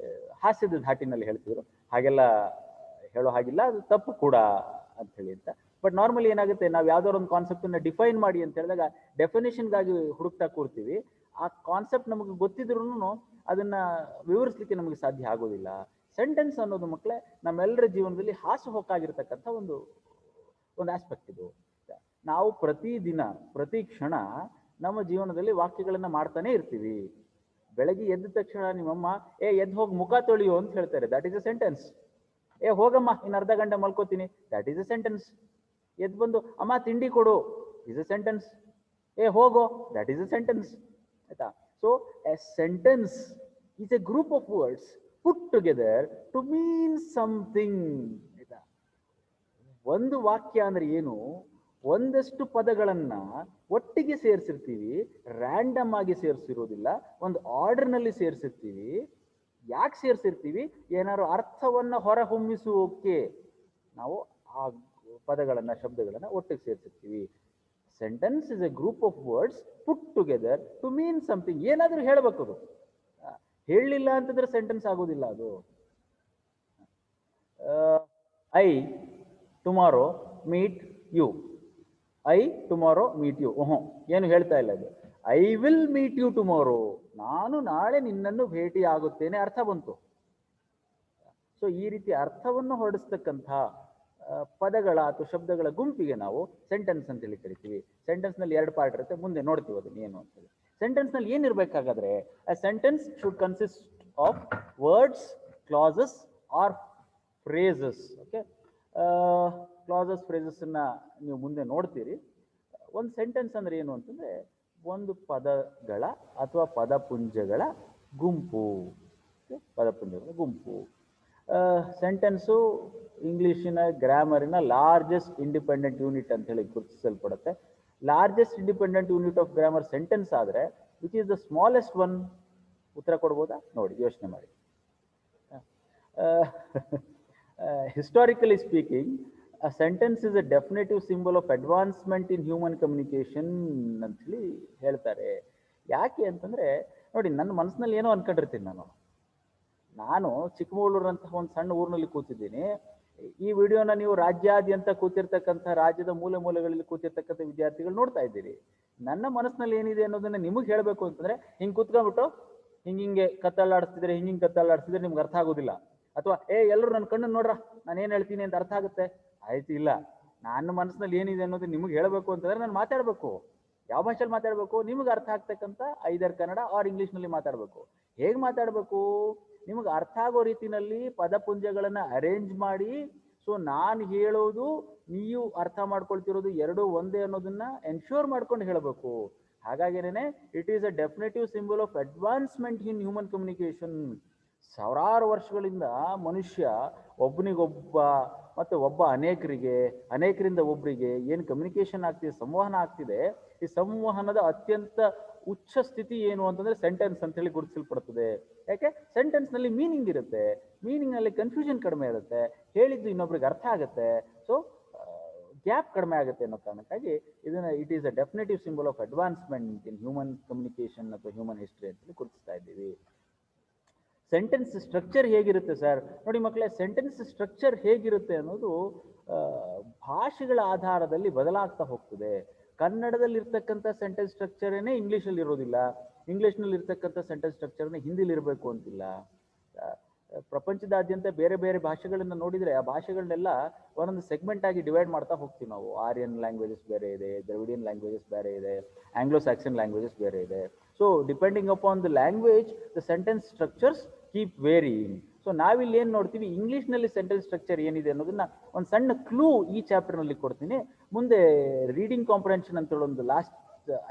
Speaker 1: ಹಾಸ್ಯದ ಧಾಟಿನಲ್ಲಿ ಹೇಳ್ತಿದ್ರು. ಹಾಗೆಲ್ಲ ಹೇಳೋ ಹಾಗಿಲ್ಲ, ಅದು ತಪ್ಪು ಕೂಡ ಅಂಥೇಳಿ ಅಂತ. ಬಟ್ ನಾರ್ಮಲಿ ಏನಾಗುತ್ತೆ, ನಾವು ಯಾವ್ದಾದ್ರು ಒಂದು ಕಾನ್ಸೆಪ್ಟನ್ನು ಡಿಫೈನ್ ಮಾಡಿ ಅಂತ ಹೇಳಿದಾಗ ಡೆಫಿನೇಷನ್ಗಾಗಿ ಹುಡುಕ್ತಾ ಕೂರ್ತೀವಿ. ಆ ಕಾನ್ಸೆಪ್ಟ್ ನಮಗೆ ಗೊತ್ತಿದ್ರೂ ಅದನ್ನ ವಿವರಿಸಲಿಕ್ಕೆ ನಮಗೆ ಸಾಧ್ಯ ಆಗೋದಿಲ್ಲ. ಸೆಂಟೆನ್ಸ್ ಅನ್ನೋದು ಮಕ್ಕಳೇ ನಮ್ಮೆಲ್ಲರ ಜೀವನದಲ್ಲಿ ಹಾಸುಹೊಕ್ಕಾಗಿರ್ತಕ್ಕಂಥ ಒಂದು ಆಸ್ಪೆಕ್ಟ್ ಇದು. ನಾವು ಪ್ರತಿದಿನ ಪ್ರತಿ ಕ್ಷಣ ನಮ್ಮ ಜೀವನದಲ್ಲಿ ವಾಕ್ಯಗಳನ್ನ ಮಾಡ್ತಾನೆ ಇರ್ತೀವಿ. ಬೆಳಗ್ಗೆ ಎದ್ದ ತಕ್ಷಣ ನಿಮ್ಮಮ್ಮ ಎದ್ದು ಹೋಗಿ ಮುಖ ತೊಳೆಯೋ ಅಂತ ಹೇಳ್ತಾರೆ, ದಟ್ ಈಸ್ ಅ ಸೆಂಟೆನ್ಸ್. ಹೋಗಮ್ಮ ಇನ್ನು ಅರ್ಧ ಗಂಟೆ ಮಲ್ಕೋತೀನಿ, ದಟ್ ಈಸ್ ಅ ಸೆಂಟೆನ್ಸ್. ಎದ್ದು ಬಂದು ಅಮ್ಮ ತಿಂಡಿ ಕೊಡು, ಇಸ್ ಅ ಸೆಂಟೆನ್ಸ್. ಹೋಗೋ, ದಟ್ ಈಸ್ ಅ ಸೆಂಟೆನ್ಸ್. ಆಯ್ತಾ? So a sentence is a group of words put together to mean something. ಆಯ್ತಾ? ಒಂದು ವಾಕ್ಯ ಅಂದ್ರೆ ಏನು, ಒಂದಷ್ಟು ಪದಗಳನ್ನ ಒಟ್ಟಿಗೆ ಸೇರಿಸಿರ್ತೀವಿ, ರ್ಯಾಂಡಮ್ ಆಗಿ ಸೇರಿಸಿರೋದಿಲ್ಲ, ಒಂದು ಆರ್ಡರ್ನಲ್ಲಿ ಸೇರಿಸಿರ್ತೀವಿ. ಯಾಕೆ ಸೇರಿಸಿರ್ತೀವಿ? ಏನಾದ್ರು ಅರ್ಥವನ್ನ ಹೊರಹೊಮ್ಮಿಸುವಕ್ಕೆ ನಾವು ಆ ಪದಗಳನ್ನ ಶಬ್ದಗಳನ್ನ ಒಟ್ಟಿಗೆ ಸೇರಿಸಿರ್ತೀವಿ. Sentence is a group of words put together to mean something. ಏನಾದ್ರೂ ಹೇಳಬೇಕು, ಅದು ಹೇಳಲಿಲ್ಲ ಅಂತಂದ್ರೆ ಸೆಂಟೆನ್ಸ್ ಆಗೋದಿಲ್ಲ ಅದು. I tomorrow meet you. I tomorrow meet you. ಏನು ಹೇಳ್ತಾ ಇಲ್ಲ ಅದು. I will meet you tomorrow. ನಾನು ನಾಳೆ ನಿನ್ನನ್ನು ಭೇಟಿ ಆಗುತ್ತೇನೆ, ಅರ್ಥ ಬಂತು. ಸೊ ಈ ರೀತಿ ಅರ್ಥವನ್ನು ಹೊರಡಿಸ್ತಕ್ಕಂಥ ಪದಗಳ ಅಥವಾ ಶಬ್ದಗಳ ಗುಂಪಿಗೆ ನಾವು ಸೆಂಟೆನ್ಸ್ ಅಂತೇಳಿ ಕರಿತೀವಿ. ಸೆಂಟೆನ್ಸ್ ನಲ್ಲಿ 2 ಪಾರ್ಟ್ ಇರುತ್ತೆ, ಮುಂದೆ ನೋಡ್ತೀವಿ ಅದನ್ನ ಏನು ಅಂತೇಳಿ. ಸೆಂಟೆನ್ಸ್ ನಲ್ಲಿ ಏನಿರ್ಬೇಕಾಗಾದ್ರೆ, a sentence should consist of words, clauses or phrases. Okay, clauses phrases ಅನ್ನ ನೀವು ಮುಂದೆ ನೋಡ್ತೀರಿ. ಒಂದು ಸೆಂಟೆನ್ಸ್ ಅಂದ್ರೆ ಏನು ಅಂತಂದ್ರೆ ಒಂದು ಪದಗಳ ಅಥವಾ ಪದಪುಂಜಗಳ ಗುಂಪು. ಪದಪುಂಜಗಳ ಗುಂಪು. ಸೆಂಟೆನ್ಸು ಇಂಗ್ಲಿಷಿನ ಗ್ರಾಮರಿನ ಲಾರ್ಜೆಸ್ಟ್ ಇಂಡಿಪೆಂಡೆಂಟ್ ಯೂನಿಟ್ ಅಂತ ಹೇಳಿ ಗುರುತಿಸಲ್ಪಡುತ್ತೆ. Largest independent unit of grammar sentence ಆದರೆ which is the smallest one. ಉತ್ತರ ಕೊಡ್ಬೋದಾ? ನೋಡಿ, ಯೋಚನೆ ಮಾಡಿ. Historically speaking, a sentence is a definitive symbol of advancement in human communication ಅಂತ ಹೇಳಿ ಹೇಳ್ತಾರೆ. ಯಾಕೆ ಅಂತಂದ್ರೆ ನೋಡಿ, ನನ್ನ ಮನಸ್ಸಿನಲ್ಲಿ ಏನೋ ಅನ್ಕೊಂಡಿರ್ತೀನಿ. ನಾನು ಚಿಕ್ಕಮಗಳೂರು ಅಂತ ಒಂದು ಸಣ್ಣ ಊರಿನಲ್ಲಿ ಕೂತಿದ್ದೀನಿ. ಈ ವಿಡಿಯೋನ ನೀವು ರಾಜ್ಯಾದ್ಯಂತ ಕೂತಿರ್ತಕ್ಕಂಥ, ರಾಜ್ಯದ ಮೂಲೆ ಮೂಲೆಗಳಲ್ಲಿ ಕೂತಿರ್ತಕ್ಕಂಥ ವಿದ್ಯಾರ್ಥಿಗಳು ನೋಡ್ತಾ ಇದ್ದೀರಿ. ನನ್ನ ಮನಸ್ಸಿನಲ್ಲಿ ಏನಿದೆ ಅನ್ನೋದನ್ನ ನಿಮಗೆ ಹೇಳಬೇಕು ಅಂತಂದ್ರೆ, ಹಿಂಗೆ ಕೂತ್ಕೊಂಡ್ಬಿಟ್ಟು ಹಿಂಗೆ ಕತ್ತಲ್ಲಾಡಿಸ್ತಿದ್ರೆ, ಹಿಂಗೆ ಕತ್ತಲ್ಲಾಡಿಸಿದ್ರೆ ನಿಮ್ಗೆ ಅರ್ಥ ಆಗೋದಿಲ್ಲ. ಅಥವಾ ಎಲ್ಲರೂ ನನ್ನ ಕಣ್ಣನ್ನು ನೋಡ್ರ, ನಾನು ಏನು ಹೇಳ್ತೀನಿ ಅಂತ ಅರ್ಥ ಆಗುತ್ತೆ? ಆಯ್ತು, ಇಲ್ಲ. ನನ್ನ ಮನಸ್ಸಿನಲ್ಲಿ ಏನಿದೆ ಅನ್ನೋದು ನಿಮಗೆ ಹೇಳಬೇಕು ಅಂತಂದ್ರೆ ನಾನು ಮಾತಾಡಬೇಕು. ಯಾವ ಭಾಷೆಯಲ್ಲಿ ಮಾತಾಡಬೇಕು? ನಿಮಗೆ ಅರ್ಥ ಆಗ್ತಕ್ಕಂಥ ಐದರ್ ಕನ್ನಡ ಆರ್ ಇಂಗ್ಲೀಷ್ನಲ್ಲಿ ಮಾತಾಡಬೇಕು. ಹೇಗೆ ಮಾತಾಡಬೇಕು? ನಿಮಗೆ ಅರ್ಥ ಆಗೋ ರೀತಿಯಲ್ಲಿ ಪದಪುಂಜಗಳನ್ನು ಅರೇಂಜ್ ಮಾಡಿ, ಸೊ ನಾನು ಹೇಳೋದು ನೀವು ಅರ್ಥ ಮಾಡ್ಕೊಳ್ತಿರೋದು ಎರಡೂ ಒಂದೇ ಅನ್ನೋದನ್ನ ಎನ್ಶೂರ್ ಮಾಡ್ಕೊಂಡು ಹೇಳಬೇಕು. ಹಾಗಾಗಿನೇ it is a definitive symbol of advancement in human communication. ಸಾವಿರಾರು ವರ್ಷಗಳಿಂದ ಮನುಷ್ಯ ಒಬ್ಬನಿಗೊಬ್ಬ ಮತ್ತು ಒಬ್ಬ ಅನೇಕರಿಗೆ, ಅನೇಕರಿಂದ ಒಬ್ಬರಿಗೆ ಏನು ಕಮ್ಯುನಿಕೇಶನ್ ಆಗ್ತಿದೆ, ಸಂವಹನ ಆಗ್ತಿದೆ, ಈ ಸಂವಹನದ ಅತ್ಯಂತ ಉಚ್ಚ ಸ್ಥಿತಿ ಏನು ಅಂತಂದ್ರೆ ಸೆಂಟೆನ್ಸ್ ಅಂತ ಹೇಳಿ ಗುರುತಿಸಲ್ಪಡುತ್ತದೆ. ಯಾಕೆ? ಸೆಂಟೆನ್ಸ್ ನಲ್ಲಿ ಮೀನಿಂಗ್ ಇರುತ್ತೆ, ಮೀನಿಂಗ್ ನಲ್ಲಿ ಕನ್ಫ್ಯೂಷನ್ ಕಡಿಮೆ ಇರುತ್ತೆ, ಹೇಳಿದ್ದು ಇನ್ನೊಬ್ರಿಗೆ ಅರ್ಥ ಆಗುತ್ತೆ, ಸೊ ಗ್ಯಾಪ್ ಕಡಿಮೆ ಆಗುತ್ತೆ ಅನ್ನೋ ಕಾರಣಕ್ಕಾಗಿ ಇದನ್ನ it is a definitive symbol of advancement in human communication ಅಥವಾ ಹ್ಯೂಮನ್ ಹಿಸ್ಟ್ರಿ ಅಂತೇಳಿ ಗುರುತಿಸ್ತಾ ಇದ್ದೀವಿ. ಸೆಂಟೆನ್ಸ್ ಸ್ಟ್ರಕ್ಚರ್ ಹೇಗಿರುತ್ತೆ ಸರ್? ನೋಡಿ ಮಕ್ಕಳೇ, ಸೆಂಟೆನ್ಸ್ ಸ್ಟ್ರಕ್ಚರ್ ಹೇಗಿರುತ್ತೆ ಅನ್ನೋದು ಭಾಷೆಗಳ ಆಧಾರದಲ್ಲಿ ಬದಲಾಗ್ತಾ ಹೋಗ್ತದೆ. ಕನ್ನಡದಲ್ಲಿ ಇರ್ತಕ್ಕಂಥ ಸೆಂಟೆನ್ಸ್ ಸ್ಟ್ರಕ್ಚರೇನೆ ಇಂಗ್ಲೀಷಲ್ಲಿ ಇರೋದಿಲ್ಲ, ಇಂಗ್ಲೀಷ್ನಲ್ಲಿ ಇರ್ತಕ್ಕಂಥ ಸೆಂಟೆನ್ಸ್ ಸ್ಟ್ರಕ್ಚರ್ನ ಹಿಂದಿಲಿ ಇರಬೇಕು ಅಂತಿಲ್ಲ. ಪ್ರಪಂಚದಾದ್ಯಂತ ಬೇರೆ ಬೇರೆ ಭಾಷೆಗಳನ್ನ ನೋಡಿದರೆ ಆ ಭಾಷೆಗಳನ್ನೆಲ್ಲ ಒಂದೊಂದು ಸೆಗ್ಮೆಂಟ್ ಆಗಿ ಡಿವೈಡ್ ಮಾಡ್ತಾ ಹೋಗ್ತೀವಿ ನಾವು. ಆರ್ಯನ್ ಲ್ಯಾಂಗ್ವೇಜಸ್ ಬೇರೆ ಇದೆ, ದ್ರವಿಡಿಯನ್ ಲ್ಯಾಂಗ್ವೇಜಸ್ ಬೇರೆ ಇದೆ, ಆಂಗ್ಲೋ ಸ್ಯಾಕ್ಸನ್ ಲ್ಯಾಂಗ್ವೇಜಸ್ ಬೇರೆ ಇದೆ. So depending upon the language the sentence structures keep varying. So ನಾವಿಲ್ಲಿ ಏನು ನೋಡ್ತೀವಿ, ಇಂಗ್ಲೀಷ್ನಲ್ಲಿ ಸೆಂಟೆನ್ಸ್ ಸ್ಟ್ರಕ್ಚರ್ ಏನಿದೆ ಅನ್ನೋದನ್ನ ಒಂದು ಸಣ್ಣ ಕ್ಲೂ ಈ ಚಾಪ್ಟರ್ನಲ್ಲಿ ಕೊಡ್ತೀನಿ. ಮುಂದೆ ರೀಡಿಂಗ್ ಕಾಂಪ್ರಿಹೆನ್ಷನ್ ಅಂತ ಹೇಳೋ ಒಂದು ಲಾಸ್ಟ್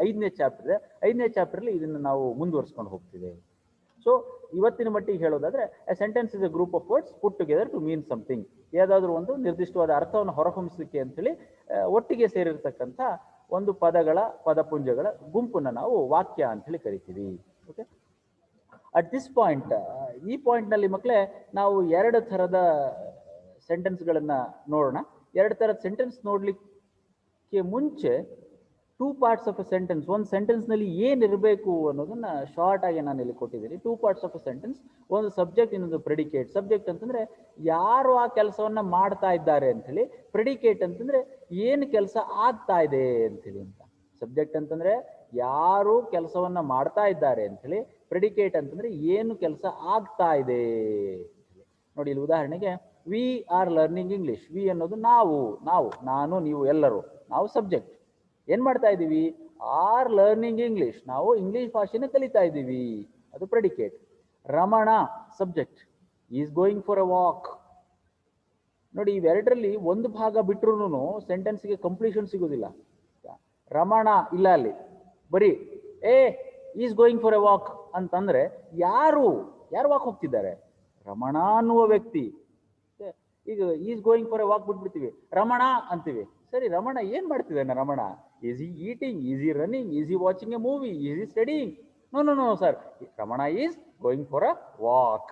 Speaker 1: 5ನೇ ಚಾಪ್ಟರ್ ಇದೆ, 5ನೇ ಚಾಪ್ಟರ್ಲಿ ಇದನ್ನು ನಾವು ಮುಂದುವರ್ಸ್ಕೊಂಡು ಹೋಗ್ತೀವಿ. ಸೊ ಇವತ್ತಿನ ಮಟ್ಟಿಗೆ ಹೇಳೋದಾದ್ರೆ, a sentence is a group of words put together to mean something. ಯಾವುದಾದ್ರೂ ಒಂದು ನಿರ್ದಿಷ್ಟವಾದ ಅರ್ಥವನ್ನು ಹೊರಹೊಮ್ಮಿಸಲಿಕ್ಕೆ ಅಂತೇಳಿ ಒಟ್ಟಿಗೆ ಸೇರಿರ್ತಕ್ಕಂಥ ಒಂದು ಪದಪುಂಜಗಳ ಗುಂಪನ್ನು ನಾವು ವಾಕ್ಯ ಅಂತೇಳಿ ಕರಿತೀವಿ. ಓಕೆ, ಅಟ್ ದಿಸ್ ಪಾಯಿಂಟ್, ಈ ಪಾಯಿಂಟ್ನಲ್ಲಿ ಮಕ್ಕಳೇ ನಾವು 2 ಥರದ ಸೆಂಟೆನ್ಸ್ಗಳನ್ನು ನೋಡೋಣ. 2 ಥರದ ಸೆಂಟೆನ್ಸ್ ನೋಡಲಿಕ್ಕೆ ಮುಂಚೆ 2 ಪಾರ್ಟ್ಸ್ ಆಫ್ ಎ ಸೆಂಟೆನ್ಸ್, ಒಂದು ಸೆಂಟೆನ್ಸ್ನಲ್ಲಿ ಏನಿರಬೇಕು ಅನ್ನೋದನ್ನ ಶಾರ್ಟ್ ಆಗಿ ನಾನು ಇಲ್ಲಿ ಕೊಟ್ಟಿದ್ದೀನಿ. 2 ಪಾರ್ಟ್ಸ್ ಆಫ್ ಎ ಸೆಂಟೆನ್ಸ್, ಒಂದು ಸಬ್ಜೆಕ್ಟ್, ಇನ್ನೊಂದು ಪ್ರೆಡಿಕೇಟ್. ಸಬ್ಜೆಕ್ಟ್ ಅಂತಂದ್ರೆ ಯಾರು ಆ ಕೆಲಸವನ್ನ ಮಾಡ್ತಾ ಇದ್ದಾರೆ ಅಂತ ಹೇಳಿ, ಪ್ರೆಡಿಕೇಟ್ ಅಂತಂದ್ರೆ ಏನು ಕೆಲಸ ಆಗ್ತಾ ಇದೆ ಅಂತೇಳಿ ಅಂತ. ಸಬ್ಜೆಕ್ಟ್ ಅಂತಂದ್ರೆ ಯಾರು ಕೆಲಸವನ್ನ ಮಾಡ್ತಾ ಇದ್ದಾರೆ ಅಂತೇಳಿ, ಪ್ರೆಡಿಕೇಟ್ ಅಂತಂದ್ರೆ ಏನು ಕೆಲಸ ಆಗ್ತಾ ಇದೆ. ನೋಡಿ ಇಲ್ಲಿ ಉದಾಹರಣೆಗೆ we are learning English. We ಅನ್ನೋದು ನಾವು, ನಾನು, ನೀವು ಎಲ್ಲರೂ, ನಾವು ಸಬ್ಜೆಕ್ಟ್. ಏನ್ ಮಾಡ್ತಾ ಇದ್ದೀವಿ? ಆರ್ ಲರ್ನಿಂಗ್ ಇಂಗ್ಲಿಷ್, ನಾವು ಇಂಗ್ಲಿಷ್ ಭಾಷೆನ ಕಲಿತಾ ಇದ್ದೀವಿ, ಅದು predicate. Ramana subject, is going for a walk. ನೋಡಿ ಇವೆರಡರಲ್ಲಿ ಒಂದು ಭಾಗ ಬಿಟ್ರು ಸೆಂಟೆನ್ಸ್ಗೆ ಕಂಪ್ಲೀಷನ್ ಸಿಗೋದಿಲ್ಲ. ರಮಣ ಇಲ್ಲ, ಅಲ್ಲಿ ಬರೀ is going for a walk ಅಂತಂದ್ರೆ ಯಾರು ವಾಕ್ ಹೋಗ್ತಿದ್ದಾರೆ? ರಮಣ ಅನ್ನುವ ವ್ಯಕ್ತಿ. ಈಗ is going for a walk ಬಿಟ್ಬಿಡ್ತೀವಿ, ರಮಣ ಅಂತೀವಿ. ಸರಿ, ರಮಣ ಏನ್ ಮಾಡ್ತಿದ್ದಾನೆ? ರಮಣ ಈಸ್ ಈ ಈಟಿಂಗ್, ಈಸ್ ಈ ರನ್ನಿಂಗ್, ಈಸ್ ಈ ವಾಚಿಂಗ್ ಎ ಮೂವಿ, ಈಸ್ ಈ studying? No sir, Ramana is going for a walk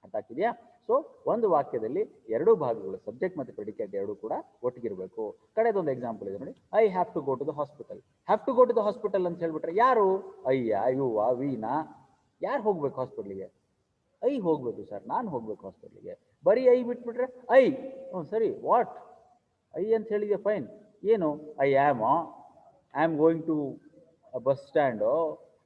Speaker 1: ಅಂತ ಹಾಕಿದ್ಯಾ? ಸೊ ಒಂದು ವಾಕ್ಯದಲ್ಲಿ ಎರಡು ಭಾಗಗಳು, ಸಬ್ಜೆಕ್ಟ್ ಮತ್ತು ಪ್ರೆಡಿಕೇಟ್ ಎರಡು ಕೂಡ ಒಟ್ಟಿಗಿರಬೇಕು. ಕಡೆದೊಂದು ಎಕ್ಸಾಂಪಲ್ ಇದೆ ನೋಡಿ, I have to go to the hospital. Have to go to the hospital ಅಂತ ಹೇಳ್ಬಿಟ್ರೆ ಯಾರು? ಅಯ್ಯ, ಯುವ, ವೀನಾ, ಯಾರು ಹೋಗ್ಬೇಕು ಹಾಸ್ಪಿಟ್ಲಿಗೆ? ಐ ಹೋಗ್ಬೇಕು ಸರ್, ನಾನು ಹೋಗ್ಬೇಕು ಹಾಸ್ಪಿಟ್ಲಿಗೆ. ಬರೀ ಐ ಬಿಟ್ಬಿಟ್ರೆ ಐ, ಸರಿ, ವಾಟ್ ಐ ಅಂತ ಹೇಳಿದೆ, ಫೈನ್. ಏನು? I am going to bus stand,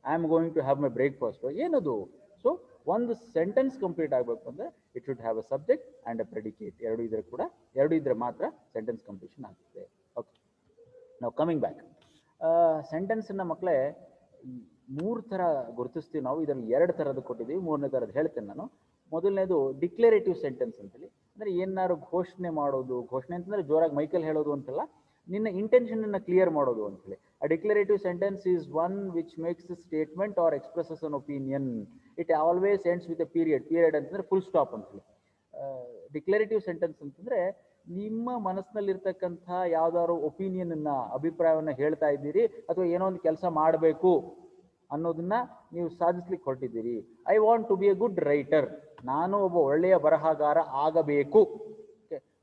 Speaker 1: I am going to have my breakfast, ಏನದು? ಸೊ ಒಂದು ಸೆಂಟೆನ್ಸ್ ಕಂಪ್ಲೀಟ್ ಆಗಬೇಕು ಅಂದರೆ it should have a subject and a predicate. ಎರಡು ಇದ್ರೆ ಮಾತ್ರ ಸೆಂಟೆನ್ಸ್ ಕಂಪ್ಲೀಷನ್ ಆಗ್ತದೆ. ಓಕೆ, ನಾವು ಕಮಿಂಗ್ ಬ್ಯಾಕ್. ಸೆಂಟೆನ್ಸನ್ನು ಮಕ್ಕಳೇ 3 ಥರ ಗುರುತಿಸ್ತೀವಿ ನಾವು. ಇದರಲ್ಲಿ 2 ಥರದ್ದು ಕೊಟ್ಟಿದ್ದೀವಿ, 3ನೇ ಥರದ್ದು ಹೇಳ್ತೇನೆ ನಾನು. ಮೊದಲನೇದು ಡಿಕ್ಲರೇಟಿವ್ ಸೆಂಟೆನ್ಸ್ ಅಂತೇಳಿ, ಅಂದರೆ ಏನಾದ್ರು ಘೋಷಣೆ ಮಾಡೋದು. ಘೋಷಣೆ ಅಂತಂದರೆ ಜೋರಾಗಿ ಮೈಕಲ್ ಹೇಳೋದು ಅಂತಲ್ಲ, ನಿನ್ನ ಇಂಟೆನ್ಷನನ್ನು ಕ್ಲಿಯರ್ ಮಾಡೋದು ಅಂತೇಳಿ. A declarative sentence is one which makes a statement or expresses an opinion. It always ends with a period ಅಂತಂದರೆ ಫುಲ್ ಸ್ಟಾಪ್ ಅಂತೇಳಿ. ಡಿಕ್ಲರೇಟಿವ್ ಸೆಂಟೆನ್ಸ್ ಅಂತಂದರೆ ನಿಮ್ಮ ಮನಸ್ಸಿನಲ್ಲಿರ್ತಕ್ಕಂಥ ಯಾವ್ದಾದ್ರು ಒಪಿನಿಯನ್ನ, ಅಭಿಪ್ರಾಯವನ್ನು ಹೇಳ್ತಾ ಇದ್ದೀರಿ, ಅಥವಾ ಏನೋ ಒಂದು ಕೆಲಸ ಮಾಡಬೇಕು ಅನ್ನೋದನ್ನ ನೀವು ಸಾಧಿಸ್ಲಿಕ್ಕೆ ಹೊರಟಿದ್ದೀರಿ. I want to be a good writer, ನಾನು ಒಬ್ಬ ಒಳ್ಳೆಯ ಬರಹಗಾರ ಆಗಬೇಕು.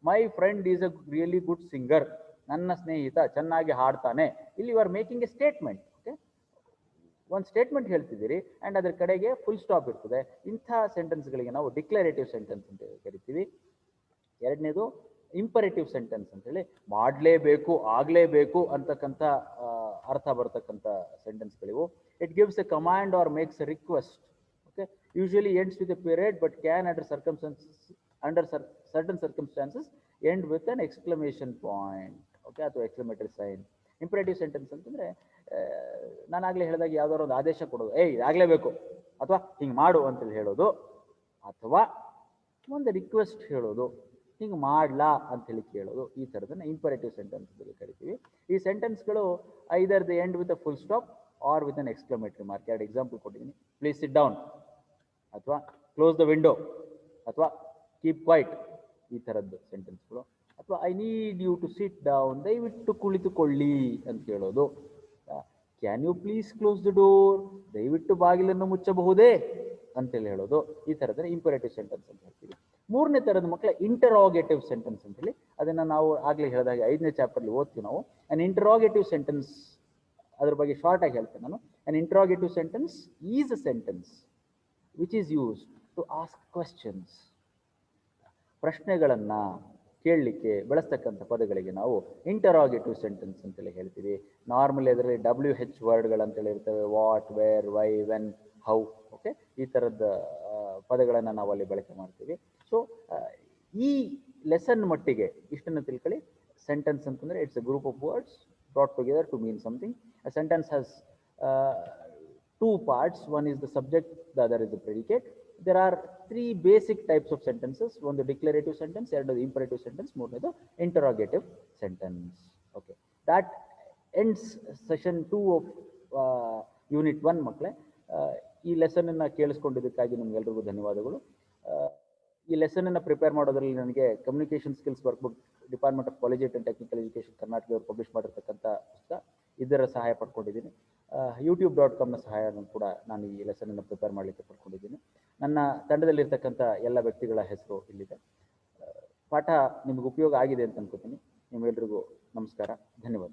Speaker 1: My friend is a really good singer, ನನ್ನ ಸ್ನೇಹಿತ ಚೆನ್ನಾಗಿ ಹಾಡ್ತಾನೆ. ಇಲ್ಲಿ you are making a statement. Okay, ಒಂದು ಸ್ಟೇಟ್ಮೆಂಟ್ ಹೇಳ್ತಿದ್ದೀರಿ ಆ್ಯಂಡ್ ಅದ್ರ ಕಡೆಗೆ ಫುಲ್ ಸ್ಟಾಪ್ ಇರ್ತದೆ. ಇಂಥ ಸೆಂಟೆನ್ಸ್ಗಳಿಗೆ ನಾವು ಡಿಕ್ಲರೇಟಿವ್ ಸೆಂಟೆನ್ಸ್ ಅಂತ ಕರಿತೀವಿ. ಎರಡನೇದು ಇಂಪರೇಟಿವ್ ಸೆಂಟೆನ್ಸ್ ಅಂತೇಳಿ, ಮಾಡಲೇಬೇಕು, ಆಗಲೇಬೇಕು ಅಂತಕ್ಕಂಥ ಅರ್ಥ ಬರ್ತಕ್ಕಂಥ ಸೆಂಟೆನ್ಸ್ಗಳಿವು. It gives a command or makes a request. Okay, usually ends with a period but can under certain circumstances end with an exclamation point. Okay, ಅಥವಾ ಎಕ್ಸ್ಕ್ಲಮೇಟರಿ ಸೈನ್. ಇಂಪರೇಟಿವ್ ಸೆಂಟೆನ್ಸ್ ಅಂತಂದರೆ, ನಾನಾಗಲೇ ಹೇಳಿದಾಗ ಯಾವ್ದಾದ್ರು ಒಂದು ಆದೇಶ ಕೊಡೋದು, ಆಗಲೇಬೇಕು ಅಥವಾ ಹಿಂಗೆ ಮಾಡು ಅಂತೇಳಿ ಹೇಳೋದು, ಅಥವಾ ಒಂದು ರಿಕ್ವೆಸ್ಟ್ ಹೇಳೋದು, ಹಿಂಗೆ ಮಾಡ್ಲಾ ಅಂತೇಳಿ ಕೇಳೋದು. ಈ ಥರದನ್ನ ಇಂಪರೇಟಿವ್ ಸೆಂಟೆನ್ಸ್ ಅಂತ ಕರಿತೀವಿ. ಈ ಸೆಂಟೆನ್ಸ್ಗಳು either the end with a full stop or with an exclamatory mark. 2 example ಕೊಟ್ಟಿದ್ದೀನಿ. ಪ್ಲೀಸ್ ಸಿಟ್ ಡೌನ್, ಅಥವಾ ಕ್ಲೋಸ್ ದ ವಿಂಡೋ, ಅಥವಾ ಕೀಪ್ ಕ್ವೈಟ್, ಈ ಥರದ್ದು ಸೆಂಟೆನ್ಸ್ಗಳು. ಅಥವಾ I need you to sit down, ದಯವಿಟ್ಟು ಕುಳಿತುಕೊಳ್ಳಿ ಅಂತ ಹೇಳೋದು. Can you please close the door, ದಯವಿಟ್ಟು ಬಾಗಿಲನ್ನು ಮುಚ್ಚಬಹುದೇ ಅಂತೇಳಿ ಹೇಳೋದು. ಈ ಥರದನ್ನ ಇಂಪರೇಟಿವ್ ಸೆಂಟೆನ್ಸ್ ಅಂತ ಹೇಳ್ತೀವಿ. 3ನೇ ಥರದ ಮಕ್ಕಳ ಇಂಟರೋಗೇಟಿವ್ ಸೆಂಟೆನ್ಸ್ ಅಂತೇಳಿ, ಅದನ್ನು ನಾವು ಆಗಲೇ ಹೇಳಿದಾಗ 5ನೇ ಚಾಪ್ಟರ್ಲಿ ಓದ್ತೀವಿ ನಾವು. ಆ್ಯನ್ ಇಂಟರೋಗೇಟಿವ್ ಸೆಂಟೆನ್ಸ್, ಅದ್ರ ಬಗ್ಗೆ ಶಾರ್ಟ್ ಆಗಿ ಹೇಳ್ತೇನೆ ನಾನು. An interrogative sentence is a sentence which is used to ask questions. ಪ್ರಶ್ನೆಗಳನ್ನು ಕೇಳಲಿಕ್ಕೆ ಬಳಸ್ತಕ್ಕಂಥ ಪದಗಳಿಗೆ ನಾವು ಇಂಟರೋಗೇಟಿವ್ ಸೆಂಟೆನ್ಸ್ ಅಂತೇಳಿ ಹೇಳ್ತೀವಿ. ನಾರ್ಮಲಿ ಅದರಲ್ಲಿ WH ವರ್ಡ್ಗಳಂತೇಳಿ ಇರ್ತವೆ, what, where, why, when, how. Okay, ಈ ಥರದ ಪದಗಳನ್ನು ನಾವು ಅಲ್ಲಿ ಬಳಕೆ ಮಾಡ್ತೀವಿ. ಸೊ ಈ ಲೆಸನ್ ಮಟ್ಟಿಗೆ ಇಷ್ಟನ್ನು ತಿಳ್ಕೊಳ್ಳಿ. ಸೆಂಟೆನ್ಸ್ ಅಂತಂದರೆ it's A group of words brought together to mean something. A sentence has 2 parts. One is the subject, the other is the predicate. There are 3 basic types of sentences. One the declarative sentence, the imperative sentence, the interrogative sentence. Okay, that ends session 2 of unit 1 ಮಕ್ಕಳೇ. ಈ ಲೆಸನನ್ನು ಕೇಳಿಸ್ಕೊಂಡಿದ್ದಕ್ಕಾಗಿ ನಿಮಗೆಲ್ಲರಿಗೂ ಧನ್ಯವಾದಗಳು. ಈ ಲೆಸನನ್ನು prepare ಮಾಡೋದ್ರಲ್ಲಿ ನನಗೆ communication skills workbook department of college and technical education ಕರ್ನಾಟಕದವರು publish ಮಾಡಿರ್ತಕ್ಕಂಥ ಪುಸ್ತಕ, ಇದರ ಸಹಾಯ ಪಡ್ಕೊಂಡಿದ್ದೀನಿ. youtube.com ಸಹಾಯನೂ ಕೂಡ ನಾನು ಈ ಲೆಸನನ್ನು ಪ್ರಿಪೇರ್ ಮಾಡಲಿಕ್ಕೆ ಪಡ್ಕೊಂಡಿದ್ದೀನಿ. ನನ್ನ ತಂಡದಲ್ಲಿರ್ತಕ್ಕಂಥ ಎಲ್ಲ ವ್ಯಕ್ತಿಗಳ ಹೆಸರು ಇಲ್ಲಿದೆ. ಪಾಠ ನಿಮಗೆ ಉಪಯೋಗ ಆಗಿದೆ ಅಂತ ಅನ್ಕೋತೀನಿ. ನಿಮ್ಮೆಲ್ಲರಿಗೂ ನಮಸ್ಕಾರ, ಧನ್ಯವಾದ.